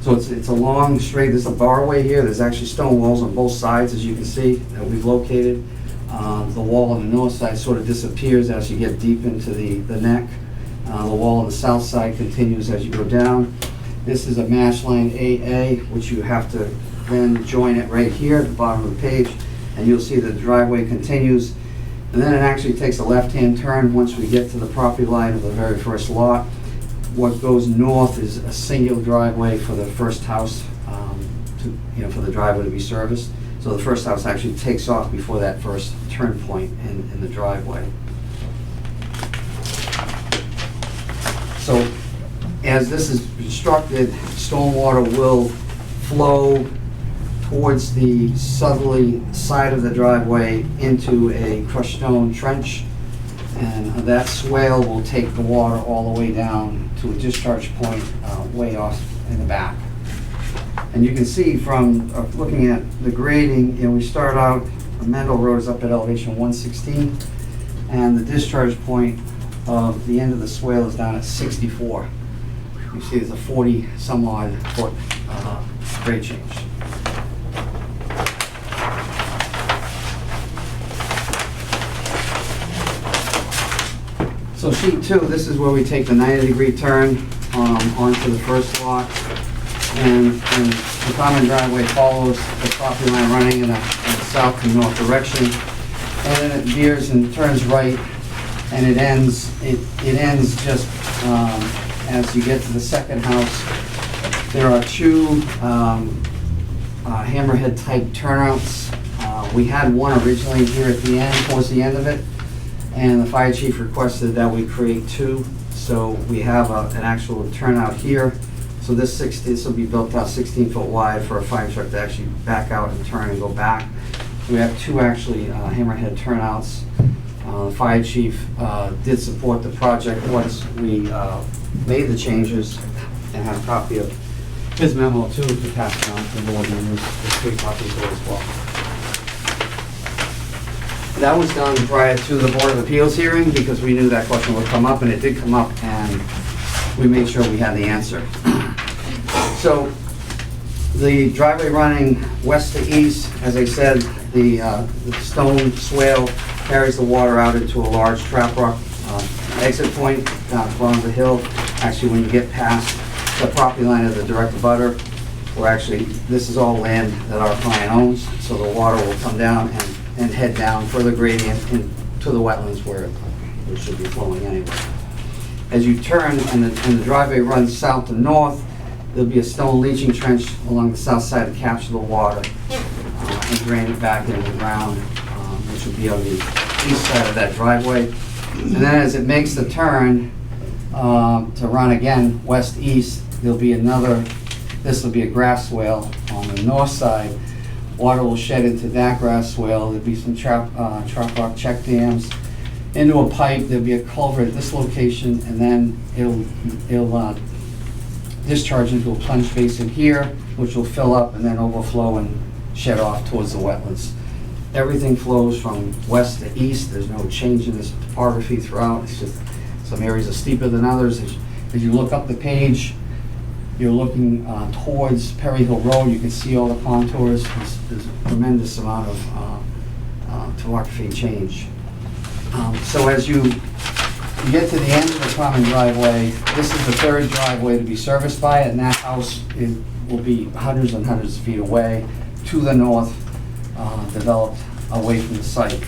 So it's a long, straight, there's a barway here, there's actually stone walls on both sides, as you can see, that we've located. The wall on the north side sort of disappears as you get deep into the neck. The wall on the south side continues as you go down. This is a match line AA, which you have to then join it right here at the bottom of the page, and you'll see the driveway continues. And then it actually takes a left-hand turn once we get to the property line of the very first lot. What goes north is a single driveway for the first house, for the driveway to be serviced. So the first house actually takes off before that first turn point in the driveway. So as this is constructed, stormwater will flow towards the southerly side of the driveway into a crushed stone trench, and that swale will take the water all the way down to a discharge point way off in the back. And you can see from looking at the grading, we start out, Mendel Road is up at elevation 116, and the discharge point of the end of the swale is down at 64. You see there's a 40-some-odd foot grade change. So sheet 2, this is where we take the 90-degree turn onto the first lot. And the common driveway follows the property line running in a south and north direction. And then it veers and turns right, and it ends just as you get to the second house. There are two hammerhead type turnouts. We had one originally here at the end, towards the end of it, and the fire chief requested that we create two. So we have an actual turnout here. So this will be built out 16-foot wide for a fire truck to actually back out and turn and go back. We have two actually hammerhead turnouts. The fire chief did support the project once we made the changes, and have a copy of his memo too to pass on to the board members. There's 3 copies there as well. That was done prior to the Board of Appeals hearing because we knew that question would come up, and it did come up, and we made sure we had the answer. So the driveway running west to east, as I said, the stone swale carries the water out into a large trap rock exit point down at the bottom of the hill. Actually, when you get past the property line of the direct abutter, this is all land that our client owns, so the water will come down and head down further gradient into the wetlands where it should be flowing anyway. As you turn and the driveway runs south to north, there'll be a stone leaching trench along the south side to capture the water and drain it back into the ground, which will be on the east side of that driveway. And then as it makes the turn to run again west-east, there'll be this will be a grass swale on the north side. Water will shed into that grass swale. There'll be some trap rock check dams into a pipe. There'll be a culvert at this location, and then it'll discharge into a plunge basin here, which will fill up and then overflow and shed off towards the wetlands. Everything flows from west to east. There's no change in this topography throughout. It's just some areas are steeper than others. As you look up the page, you're looking towards Perry Hill Road. You can see all the contours. There's a tremendous amount of topography change. So as you get to the end of the common driveway, this is the third driveway to be serviced by it, and that house will be hundreds and hundreds of feet away to the north, developed away from the site.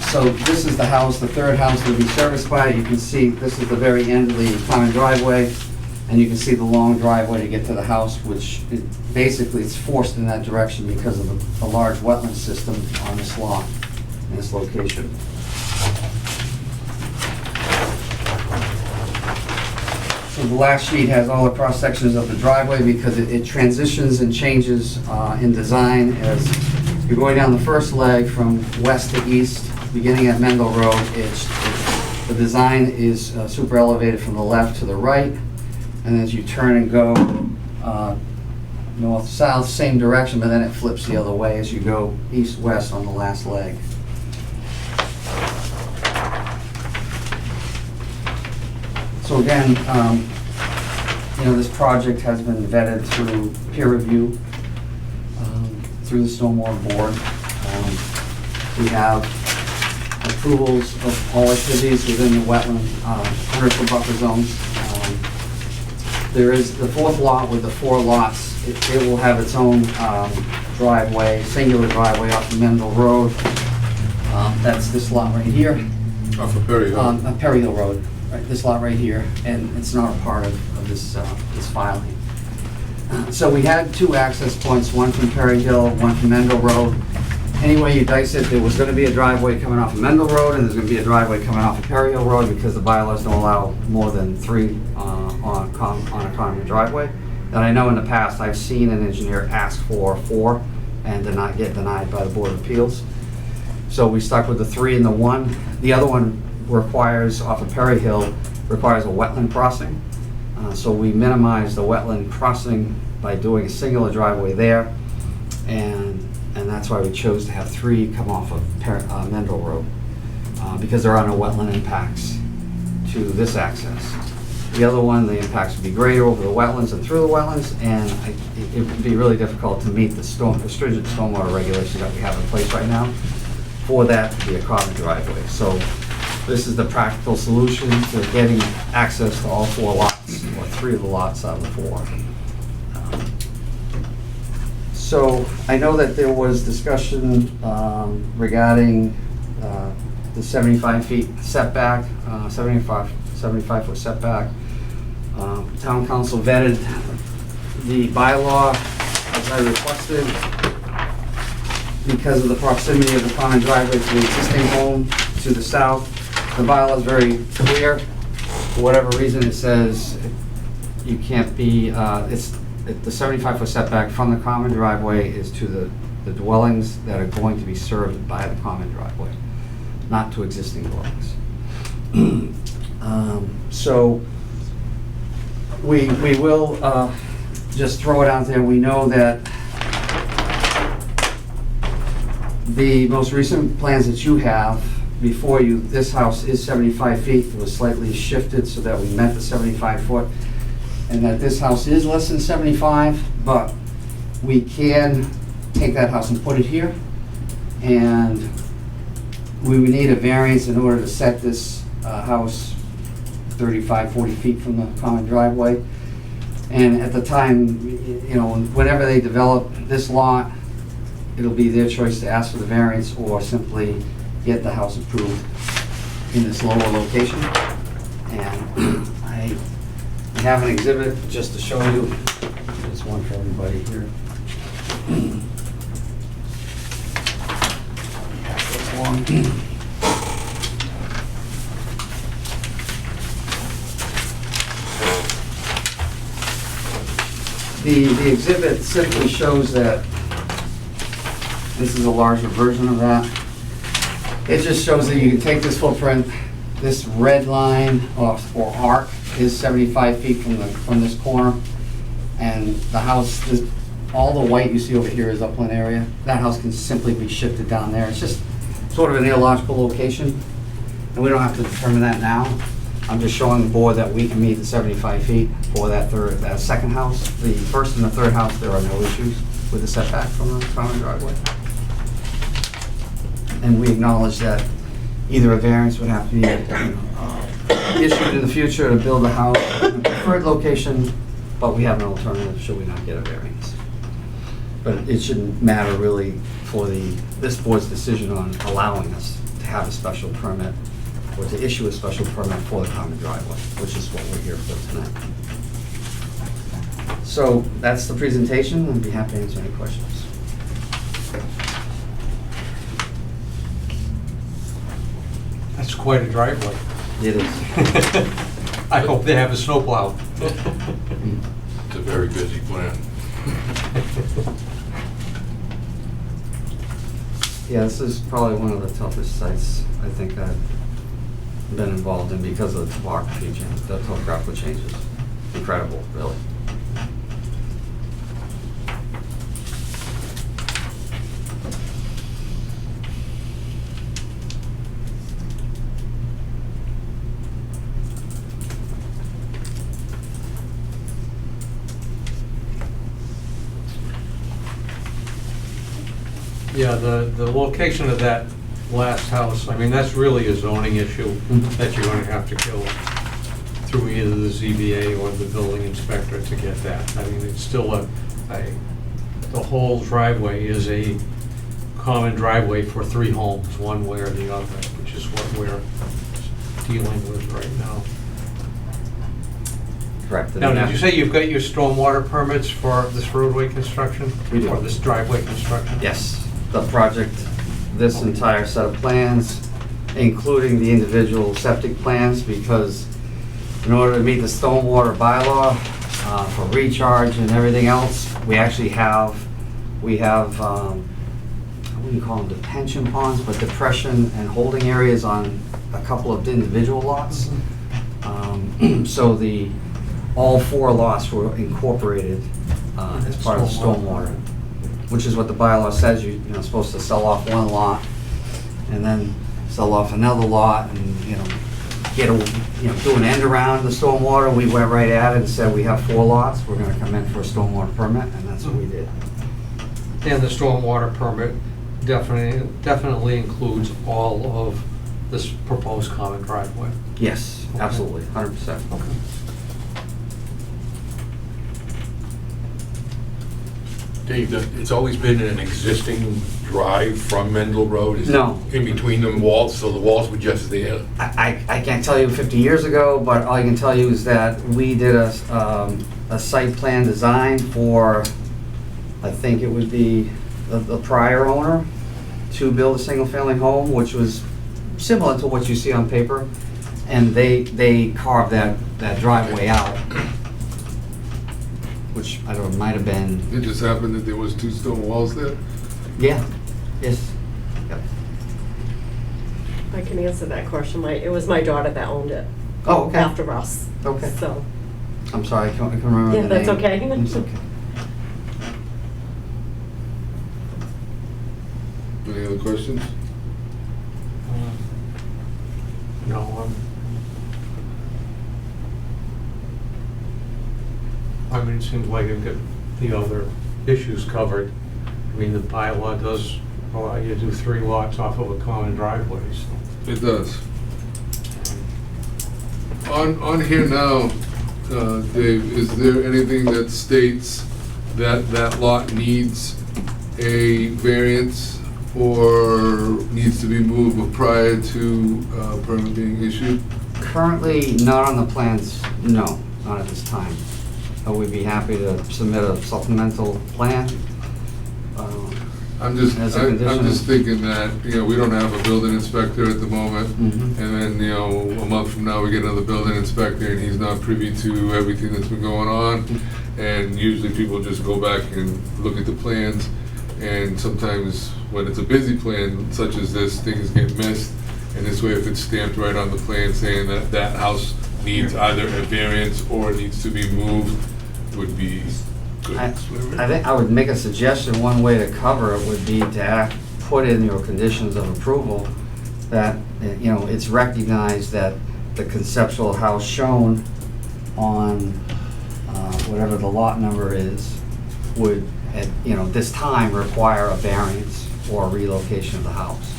So this is the house, the third house to be serviced by. You can see this is the very end of the common driveway, and you can see the long driveway to get to the house, which basically it's forced in that direction because of a large wetland system on this lot, in this location. So the last sheet has all the cross sections of the driveway because it transitions and changes in design as you're going down the first leg from west to east, beginning at Mendel Road. The design is super elevated from the left to the right, and as you turn and go north-south, same direction, but then it flips the other way as you go east-west on the last leg. So again, this project has been vetted through peer review, through the Stormwater Board. We have approvals of all activities within the wetland 100-foot buffer zones. There is the fourth lot with the 4 lots. It will have its own driveway, singular driveway off of Mendel Road. That's this lot right here. Off of Perry Hill. Perry Hill Road, right, this lot right here, and it's not a part of this filing. So we had 2 access points, one from Perry Hill, one from Mendel Road. Any way you dice it, there was going to be a driveway coming off of Mendel Road, and there's going to be a driveway coming off of Perry Hill Road because the bylaws don't allow more than 3 on a common driveway. And I know in the past I've seen an engineer ask for 4 and did not get denied by the Board of Appeals. So we stuck with the 3 and the 1. The other one requires, off of Perry Hill, requires a wetland crossing. So we minimize the wetland crossing by doing a singular driveway there, and that's why we chose to have 3 come off of Mendel Road, because there are no wetland impacts to this access. The other one, the impacts would be greater over the wetlands and through the wetlands, and it would be really difficult to meet the stringent stormwater regulations that we have in place right now for that to be a common driveway. So this is the practical solution to getting access to all 4 lots, or 3 of the lots out of the 4. So I know that there was discussion regarding the 75 feet setback, 75-foot setback. Town council vetted the bylaw as I requested because of the proximity of the common driveway to the existing home to the south. The bylaw is very clear. For whatever reason, it says you can't be, the 75-foot setback from the common driveway is to the dwellings that are going to be served by the common driveway, not to existing dwellings. So we will just throw it out there. We know that the most recent plans that you have before you, this house is 75 feet. It was slightly shifted so that we met the 75 foot, and that this house is less than 75, but we can take that house and put it here, and we would need a variance in order to set this house 35, 40 feet from the common driveway. And at the time, whenever they develop this lot, it'll be their choice to ask for the variance or simply get the house approved in this lower location. And I have an exhibit just to show you. There's one for everybody here. Pass this along. The exhibit simply shows that this is a larger version of that. It just shows that you can take this footprint, this red line or arc is 75 feet from this corner. And the house, all the white you see over here is upland area. That house can simply be shifted down there. It's just sort of an illogical location. And we don't have to determine that now. I'm just showing the board that we can meet the 75 feet for that second house. The first and the third house, there are no issues with the setback from the common driveway. And we acknowledge that either a variance would have to be issued in the future to build a house in a preferred location, but we have an alternative should we not get a variance. But it shouldn't matter really for this board's decision on allowing us to have a special permit or to issue a special permit for the common driveway, which is what we're here for tonight. So that's the presentation. I'd be happy to answer any questions. That's quite a driveway. It is. I hope they have a snowplow. It's a very busy plan. Yeah, this is probably one of the toughest sites I think I've been involved in because of the topography change, the topographical changes. Incredible, really. Yeah, the location of that last house, I mean, that's really a zoning issue that you're gonna have to go through either the ZBA or the building inspector to get that. I mean, it's still the whole driveway is a common driveway for 3 homes, one way or the other, which is what we're dealing with right now. Correct. Now, did you say you've got your stormwater permits for this roadway construction? We do. Or this driveway construction? Yes, the project, this entire set of plans, including the individual septic plans, because in order to meet the stormwater bylaw for recharge and everything else, we actually have, I wouldn't call them detention ponds, but depression and holding areas on a couple of individual lots. So all 4 lots were incorporated as part of the stormwater, which is what the bylaw says. You're supposed to sell off 1 lot and then sell off another lot and, do an end around the stormwater. We went right at it and said, we have 4 lots, we're gonna come in for a stormwater permit, and that's what we did. And the stormwater permit definitely includes all of this proposed common driveway. Yes, Okay. absolutely, 100%. Okay. Dave, it's always been an existing drive from Mendel Road? Is it No. in between the walls, so the walls were just there? I can't tell you 50 years ago, but all I can tell you is that we did a site plan design for, I think it would be the prior owner, to build a single-family home, which was similar to what you see on paper, and they carved that driveway out, which I don't know, might have been, It just happened that there was 2 stone walls there? yeah, yes. Yep. I can answer that question. It was my daughter that owned it. Oh, okay. After us. Okay. So, I'm sorry, I can't remember the yeah, name. that's okay. It's okay. Any other questions? No, I mean, it seems like you've got the other issues covered. I mean, the bylaw does allow you to do 3 lots off of a common driveway, so. It does. On here now, Dave, is there anything that states that that lot needs a variance or needs to be moved prior to permit being issued? Currently, not on the plans, no, not at this time. We'd be happy to submit a supplemental plan. I'm just As a condition. thinking that, we don't have a building inspector at the moment. Mhm. And then, a month from now, we get another building inspector and he's not privy to everything that's been going on. And usually people just go back and look at the plans. And sometimes when it's a busy plan such as this, things get missed. And this way, if it's stamped right on the plan saying that that house needs either a variance or needs to be moved, would be good. I think I would make a suggestion, one way to cover it would be to put in your conditions of approval that, you know, it's recognized that the conceptual house shown on whatever the lot number is would, at, you know, this time require a variance or relocation of the house.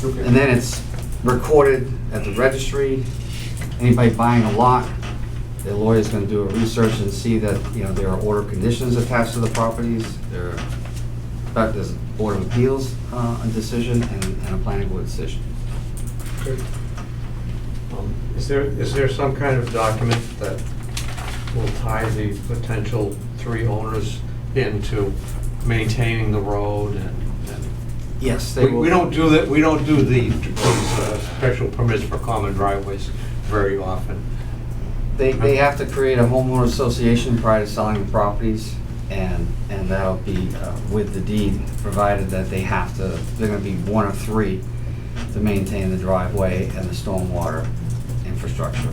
Okay. And then it's recorded at the registry. Anybody buying a lot, the lawyer's gonna do a research and see that, you know, there are order conditions attached to the properties. There's a Board of Appeals, a decision, and a planning board decision. Is there some kind of document that will tie the potential 3 owners into maintaining the road and? Yes, they will. We don't do that, we don't do these special permits for common driveways very often. They have to create a homeowner association prior to selling the properties, and that'll be with the deed, provided that they have to, they're gonna be one of 3 to maintain the driveway and the stormwater infrastructure.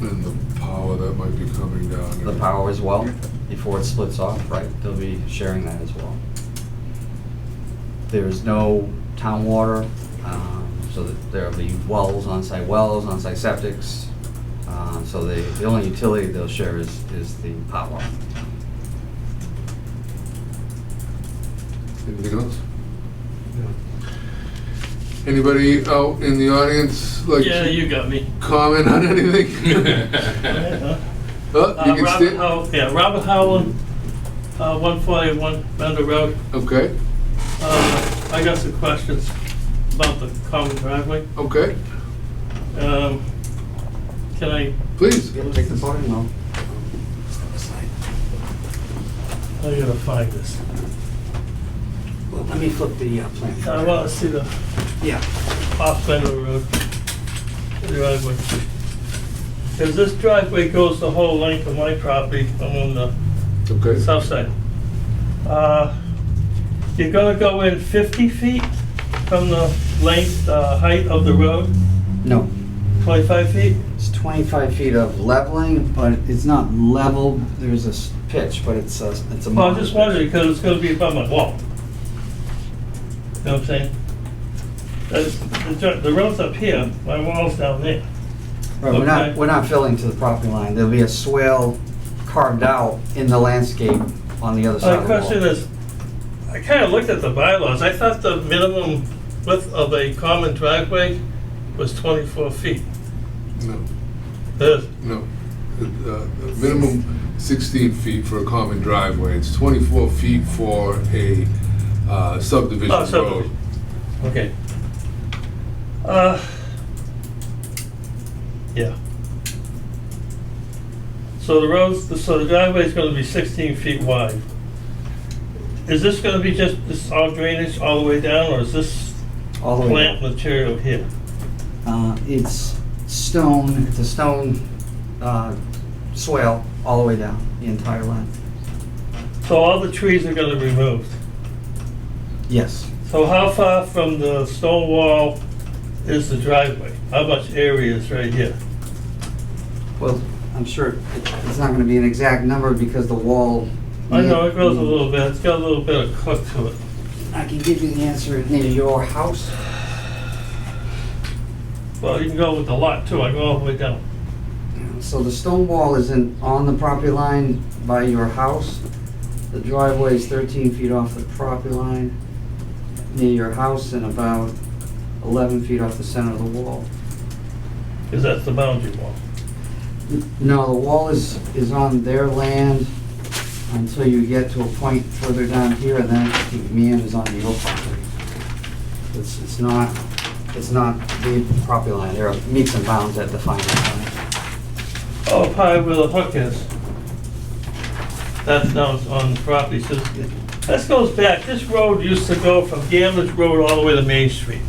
And the power that might be coming down. The power as well, before it splits off, right? They'll be sharing that as well. There's no town water, so that there'll be wells, on-site septics. So the only utility they'll share is the power. Anything else? Anybody out in the audience like Yeah, to you got me. comment on anything? Oh, you can Robert stay. Howell, yeah, Robert Howland, 141 Mender Road. Okay, I got some questions about the common driveway. okay, Can I, please. Take the podium off. I gotta find this. Well, let me flip the plan. I wanna see the Yeah. off Mender Road driveway. Because this driveway goes the whole length of my property. I'm on the Okay. south side. You're gonna go in 50 feet from the length, height of the road, No, 25 feet? it's 25 feet of leveling, but it's not level. There's a pitch, but it's a Well, I'm moderate just pitch. wondering, because it's gonna be above my wall. You know what I'm saying? The road's up here, my wall's down there. Right, Okay. we're not filling to the property line. There'll be a swale carved out in the landscape on the other side My of the wall. question is, I kinda looked at the bylaws, I thought the minimum width of a common driveway was 24 feet. No, It is. no. Minimum 16 feet for a common driveway. It's 24 feet for a subdivision Oh, road. subdivision. Okay. Yeah. So the driveway's gonna be 16 feet wide. Is this gonna be just, this all drainage all the way down, or is this All the way plant material here? It's stone, it's a stone swale all the way down, the entire length. So all the trees are gonna be removed. Yes. So how far from the stone wall is the driveway? How much area is right here? Well, I'm sure it's not gonna be an exact number because the wall. I know it goes a little bit, it's got a little bit of clip to it. I can give you the answer near your house. Well, you can go with the lot too, I go all the way down. So the stone wall is on the property line by your house. The driveway is 13 feet off the property line near your house and about 11 feet off the center of the wall. Because that's the boundary wall. No, the wall is on their land until you get to a point further down here, and then it meanders onto your property. It's not the property line. There are meets and bounds that define that line. Oh, probably where the hook is. That's now on the property. So this goes back, this road used to go from Gamblers Road all the way to Main Street.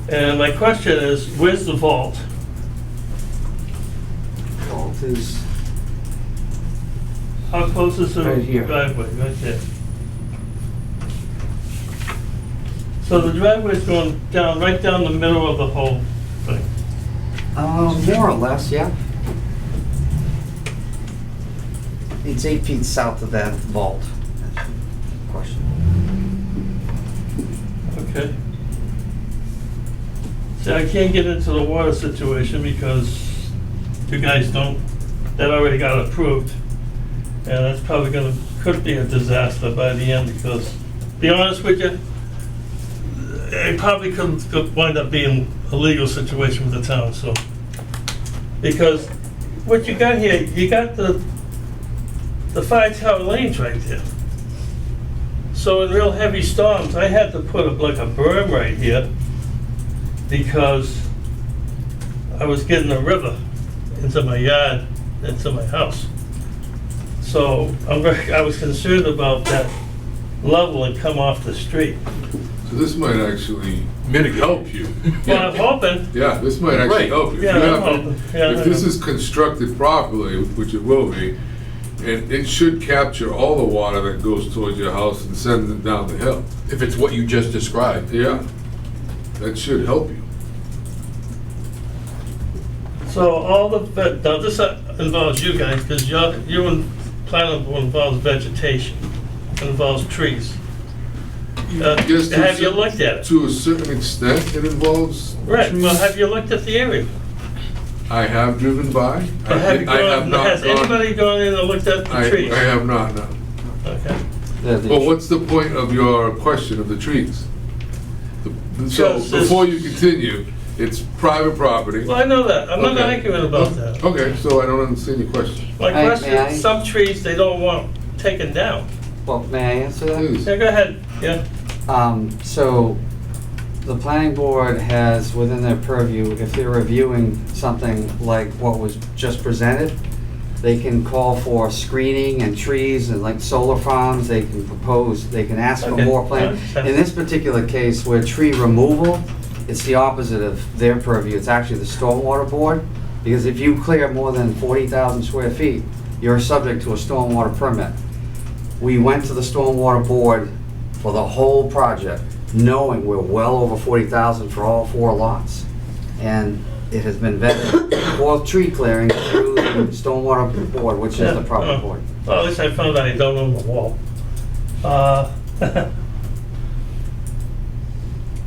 And my question is, where's the vault? Vault is How close is the Right here. driveway? Right there. So the driveway's going down, right down the middle of the whole thing? More or less, yeah. It's 8 feet south of that vault. That's the question. Okay. See, I can't get into the water situation because you guys don't, that already got approved. And that's probably could be a disaster by the end because, to be honest with you, it probably could wind up being a legal situation with the town, so. Because what you got here, you got the 5 tower lanes right there. So in real heavy storms, I had to put like a berm right here because I was getting a river into my yard, into my house. So I was concerned about that level and come off the street. So this might actually help you. Well, I'm hoping. Yeah, this might actually Right. help you. Yeah, If you I'm have- hoping. Yeah, If this is constructed properly, which it will be, and it should capture all the water that goes towards your house and send it down the hill. If it's what you just described. Yeah, that should help you. So all now this involves you guys, because you planning involves vegetation, involves trees. Yes, Have you looked at it? To a certain extent, it involves. Right, well, trees. have you looked at the area? I have driven by. I have not Has gone. anybody gone in and looked at the trees? I have not, no. Okay. Well, what's the point of your question of the trees? So, Because this- before you continue, it's private property. Well, I know that, I'm not Okay. arguing about that. Okay, so I don't understand your question. My May question I? is, some trees they don't want taken down. Well, may I answer that? Please. Yeah, go ahead, yeah. So, the planning board has within their purview, if they're reviewing something like what was just presented, they can call for screening and trees and like solar farms, they can propose, they can ask for Okay. more plan. In this particular case, where tree removal, it's the opposite of their purview, it's actually the stormwater board, because if you clear more than 40,000 square feet, you're subject to a stormwater permit. We went to the stormwater board for the whole project, knowing we're well over 40,000 for all 4 lots. And it has been vetted for tree clearing through the stormwater board, which is the proper board. Well, at least I found out I don't own the wall.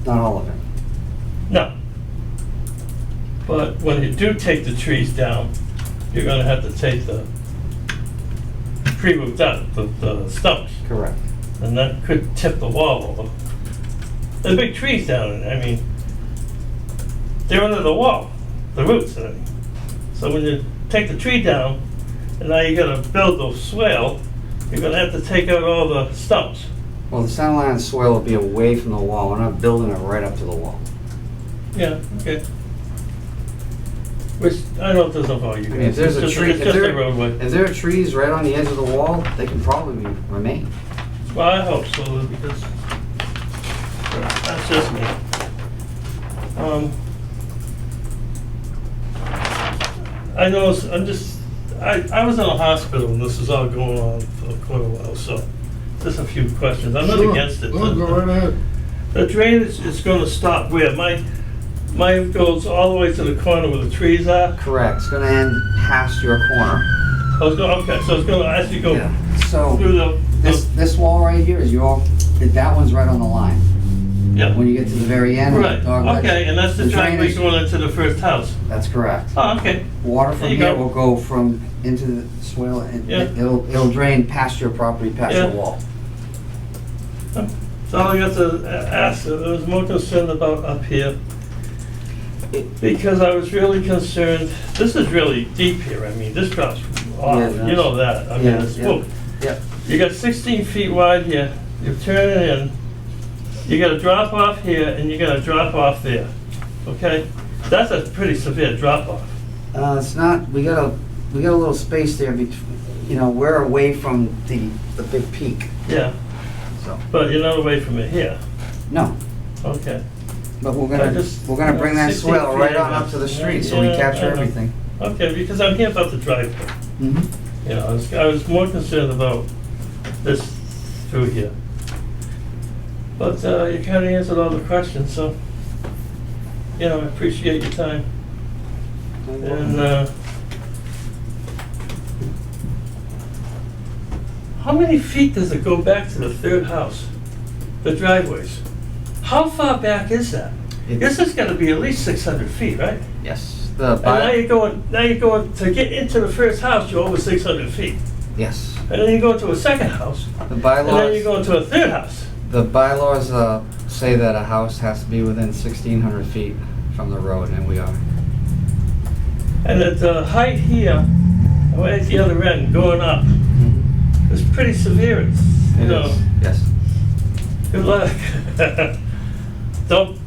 Not all of it. No. But when you do take the trees down, you're gonna have to take the tree roots out, the stumps. Correct. And that could tip the wall over. There's big trees down there, I mean, they're under the wall, the roots and everything. So when you take the tree down, and now you gotta build the swale, you're gonna have to take out all the stumps. Well, the center line of the soil will be away from the wall. We're not building it right up to the wall. Yeah, okay. Which, I know it doesn't bother you I mean, guys, if there's it's a just, tree, it's just a roadway. if there are trees right on the edge of the wall, they can probably remain. Well, I hope so, because that's just me. I know, I was in a hospital when this was all going on for quite a while, so just a few questions. I'm not Sure. against it. Well, but go right ahead. The drainage is gonna stop where? Mine goes all the way to the corner where the trees are? Correct. It's gonna end past your corner. Okay, so it's gonna actually go Yeah. So, through the, this wall right here is that one's right on the line. yeah. When you get to the very end, Right, dog leg, okay, and that's the driveway drainage- going into the first house. That's correct. Oh, okay. Water There from you here go. will go from into the swale, and Yeah. it'll drain past your property, past your Yeah. wall. So all I got to ask, I was more concerned about up here. Because I was really concerned, this is really deep here, I mean, this drops off, Yeah, it does. you know that, I mean, Yeah, it's, yeah. whoa. Yep. You got 16 feet wide here, you turn it in, you gotta drop off here, and you gotta drop off there, okay? That's a pretty severe drop off. It's not, we got a little space there we're away from the big peak, Yeah, so. but you're not away from it here, No, okay. but we're I gonna just- bring that 16 swale right feet, on I up to the guess. street, so we Yeah, capture I know. everything. Okay, because I'm here about the driveway. Mhm. You know, I was more concerned about this through here. But you kind of answered all the questions, so, you know, I appreciate your time. And how many feet does it go back to the third house? The driveways? How far back is that? This is gonna be at least 600 feet, right? Yes. And now you're going, to get into the first house, you're over 600 feet. Yes. And then you go to a second house, The and then you bylaws, go to a third house. the bylaws say that a house has to be within 1,600 feet from the road, and we are. And at the height here, right at the other end, going up, it's pretty severe, it's, you It know. is, yes. Good luck. Don't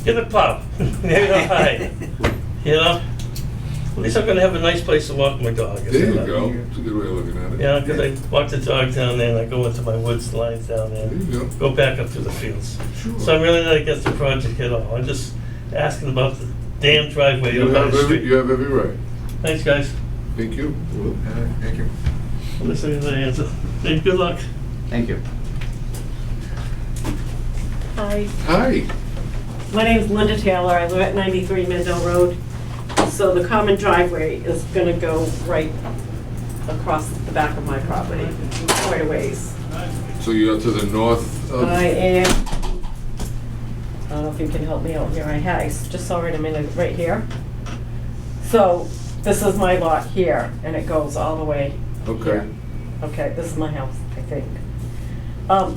get a plow. Maybe not hide. You know? At least I'm gonna have a nice place to walk my dog. There you go. It's a good way of looking at it. Yeah, because I walk the dog down there and I go into my woods lines down there. There you Go back up through the fields. Sure. So I'm really not against the project at all. I'm just asking about the damn driveway You up on have the every, street. you have every right. Thanks, guys. Thank you. Thank you. Listening to the answer. Hey, good luck. Thank you. Hi, Hi. my name's Linda Taylor. I live at 93 Mendel Road. So the common driveway is gonna go right across the back of my property, quite a ways. So you're to the north of? I am, I don't know if you can help me out here. I just saw it a minute, right here. So this is my lot here, and it goes all the way Okay. here. Okay, this is my house, I think.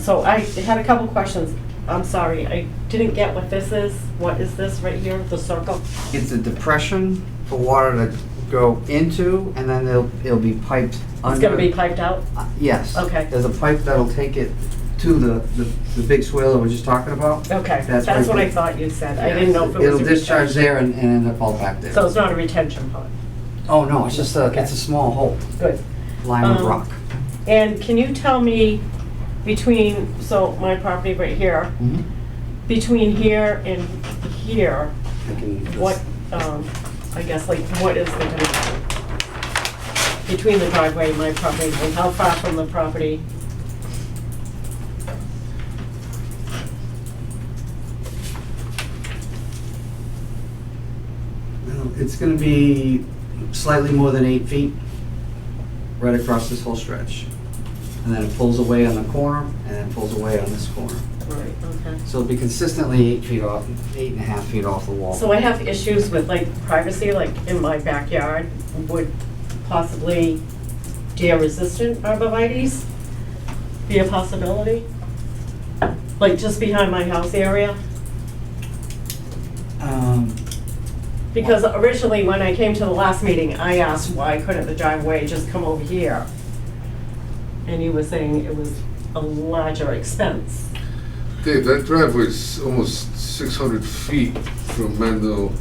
So I had a couple questions. I'm sorry, I didn't get what this is. What is this right here, the circle? It's a depression for water to go into, and then it'll be piped under. It's gonna be piped out? Yes. Okay. There's a pipe that'll take it to the big swale that we're just talking about. Okay, that's right what I there. thought you said. I didn't know if it was. It'll a discharge retention. there and end up all back there. So it's not a retention pond? Oh, no, it's just it's a small hole Good. lined with rock. And can you tell me between, so my property right here, Mhm. between here and here, I can- what, I guess, like, what is the difference between the driveway and my property, and how far from the property? Well, it's gonna be slightly more than 8 feet, right across this whole stretch. And then it pulls away on the corner, and then pulls away on this corner. Right, okay. So it'll be consistently 8 feet off, 8.5 feet off the wall. So I have issues with like privacy, like in my backyard, would possibly deer-resistant arborvitae's be a possibility? Like just behind my house area? Because originally, when I came to the last meeting, I asked why couldn't the driveway just come over here? And you were saying it was a larger expense. Dave, that driveway's almost 600 feet from Mendel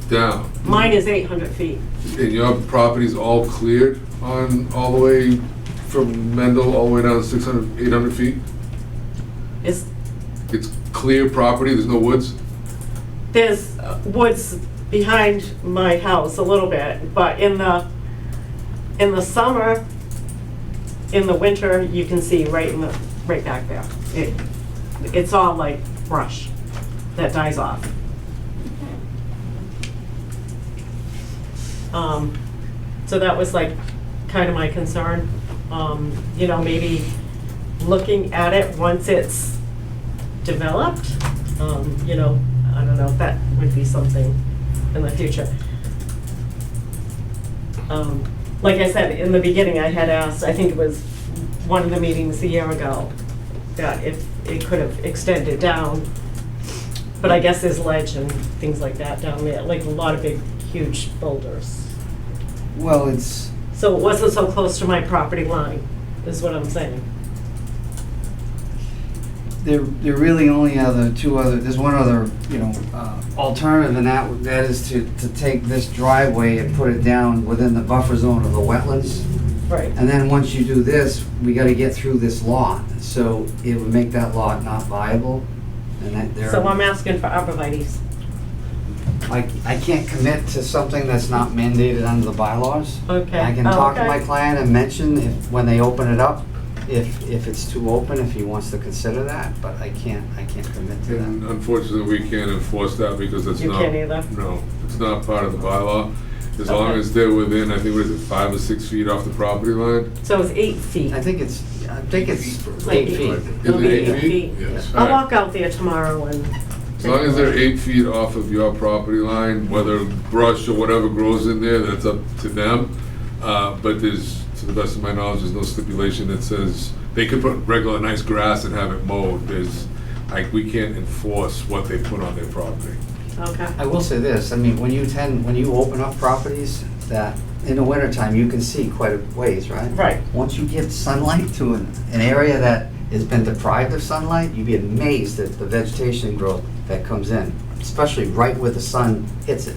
down. Mine is 800 feet. And your property's all cleared on, all the way from Mendel, all the way down to 600, 800 feet? It's, It's clear property, there's no woods? there's woods behind my house a little bit, but in the summer, in the winter, you can see right back there. It's all like brush that dies off. So that was like kind of my concern. You know, maybe looking at it once it's developed, you know, I don't know if that would be something in the future. Like I said, in the beginning, I had asked, I think it was one of the meetings a year ago, that if it could have extended down, but I guess there's ledge and things like that down there, like a lot of big, huge boulders. Well, it's, So it wasn't so close to my property line, is what I'm saying. there really only are the two other, there's one other, you know, alternative, and that is to take this driveway and put it down within the buffer zone of the wetlands. Right. And then once you do this, we gotta get through this lot, so it would make that lot not viable. And that there, So I'm asking for arborvitae's. I can't commit to something that's not mandated under the bylaws. Okay. I can Oh, talk to okay. my client and mention if, when they open it up, if it's too open, if he wants to consider that, but I can't commit to And that. unfortunately, we can't enforce that because it's You not. can't either? No, it's not part of the bylaw. As long Okay. as they're within, I think, what is it, 5 or 6 feet off the property line? So it's 8 feet. I think it's Like 8 feet. It'll be Is it 8 feet. Yes. I'll walk out there tomorrow and. As long as they're 8 feet off of your property line, whether brush or whatever grows in there, that's up to them. But there's, to the best of my knowledge, there's no stipulation that says they could put regular nice grass and have it mowed. There's, like, we can't enforce what they put on their property. Okay. I will say this, I mean, when you open up properties that, in the wintertime, you can see quite a ways, right? Right. Once you give sunlight to an area that has been deprived of sunlight, you'd be amazed at the vegetation growth that comes in, especially right where the sun hits it.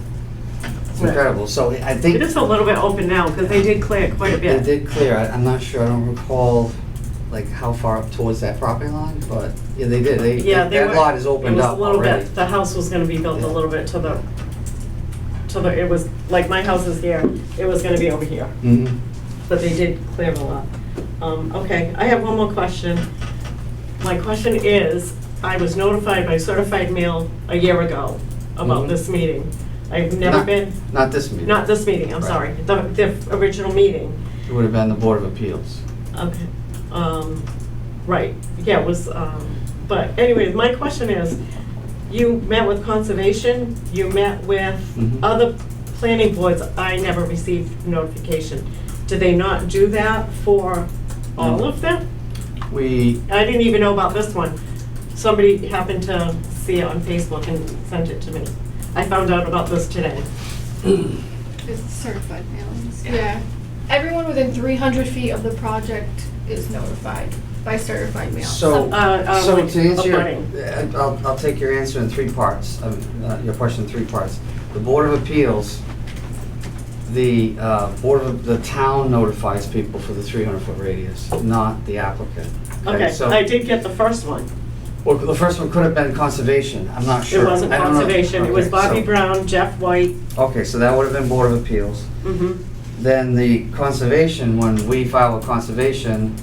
It's Right. incredible, so I think. It is a little bit open now, because they did clear quite a They bit. did clear, I'm not sure, I don't recall, like, how far up towards that property line, but, yeah, they did, Yeah, they that were. lot is opened up It was a little already. bit, the house was gonna be built a little bit to the, it was, like my house is here, it was gonna be over here, Mhm. but they did clear a lot. Okay, I have one more question. My question is, I was notified by certified mail a year ago about Mhm. this meeting. I've never Not- been, Not this meeting. not this meeting, I'm Right. sorry, the original meeting. It would have been the Board of Appeals. Okay, right, yeah, it was, but anyways, my question is, you met with conservation, you met with Mhm. other planning boards, I never received notification. Did they not do that for all of them? We, I didn't even know about this one. Somebody happened to see it on Facebook and sent it to me. I found out about this today. It's certified mailings. Yeah. Everyone within 300 feet of the project is notified by certified mail. so, so like to answer your, abutting. I'll take your answer in 3 parts, your question in 3 parts. The Board of Appeals, the the town notifies people for the 300-foot radius, not the applicant. Okay, so- I did get the first one. Well, the first one could have been conservation, I'm not sure. It wasn't I don't know. conservation, it was Okay, Bobby so- Brown, Jeff White. Okay, so that would have been Board of Appeals. Mm-hmm. Then the conservation, when we filed with conservation,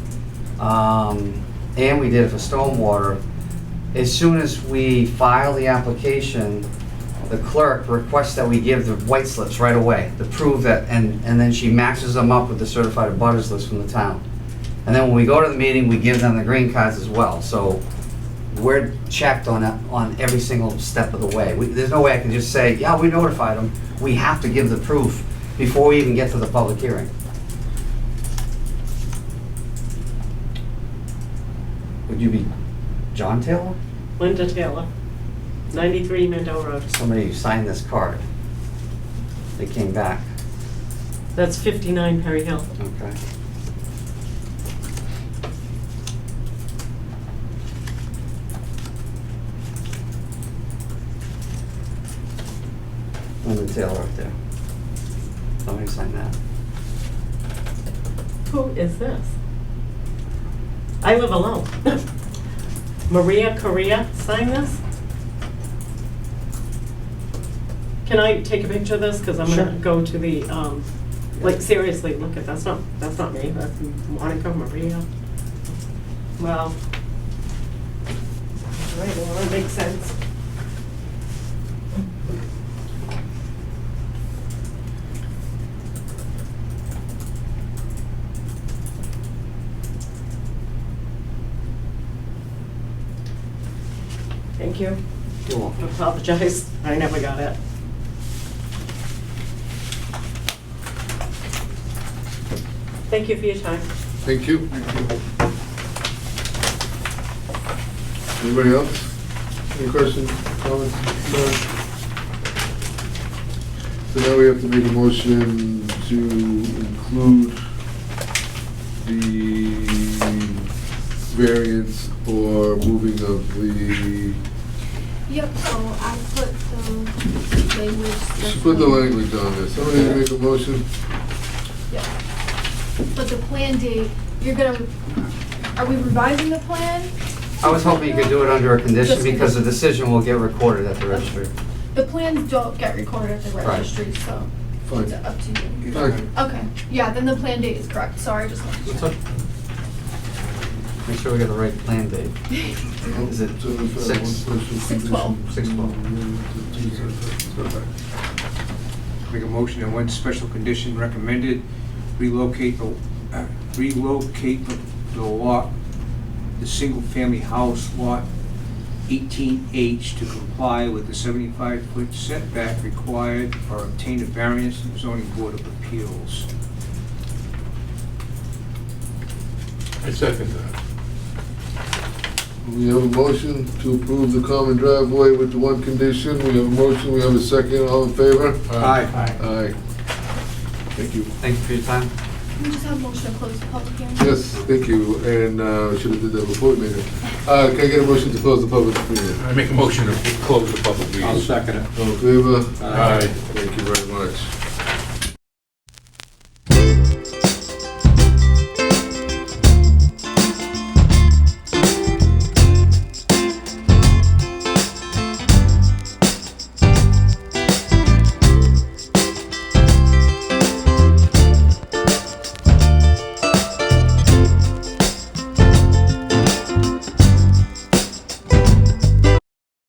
and we did it for stormwater, as soon as we file the application, the clerk requests that we give the white slips right away to prove that, and then she matches them up with the certified abutters list from the town. And then when we go to the meeting, we give them the green cards as well. So we're checked on every single step of the way. There's no way I can just say, yeah, we notified them. We have to give the proof before we even get to the public hearing. Would you be John Taylor? Linda Taylor, 93 Mendel Road. Somebody who signed this card. They came back. That's 59 Perry Hill. Okay. Linda Taylor up there. Somebody signed that. Who is this? I live alone. Maria Correa signed this? Can I take a picture of this? Because I'm Sure. gonna go to the, like, seriously, look at, that's not me, that's Monica Maria. Well. Right, well, that makes sense. Thank you. You're welcome. I apologize, I never got it. Thank you for your time. Thank you. Anybody else? Any questions, comments? No? So now we have to make a motion to include the variance or moving of the, Yep, so I put the language. just put the language on this. Somebody make a motion? Yeah. But the plan date, are we revising the plan? I was hoping you could do it under a condition Just- because the decision will get recorded at the registry. The plans don't get recorded at the Right. registry, so Fine. it's up to you. Fine. Okay, yeah, then the plan date is correct, sorry, just wanted to check. Make sure we got the right plan date. Is it 6/12. 6/12? Make a motion that one special condition recommended, relocate the lot, the single-family house lot 18H to comply with the 75-foot setback required or obtain a variance from the zoning board of appeals. I second that. We have a motion to approve the common driveway with the one condition. We have a motion, we have a second. All in favor? Aye. Aye. Thank you. Thank you for your time. Can we just have a motion to close the public hearing? Yes, thank you, and we should have did that before we made it. Can I get a motion to close the public meeting? I make a motion to close the public meeting. I'll second it. All in favor? Aye. Thank you very much.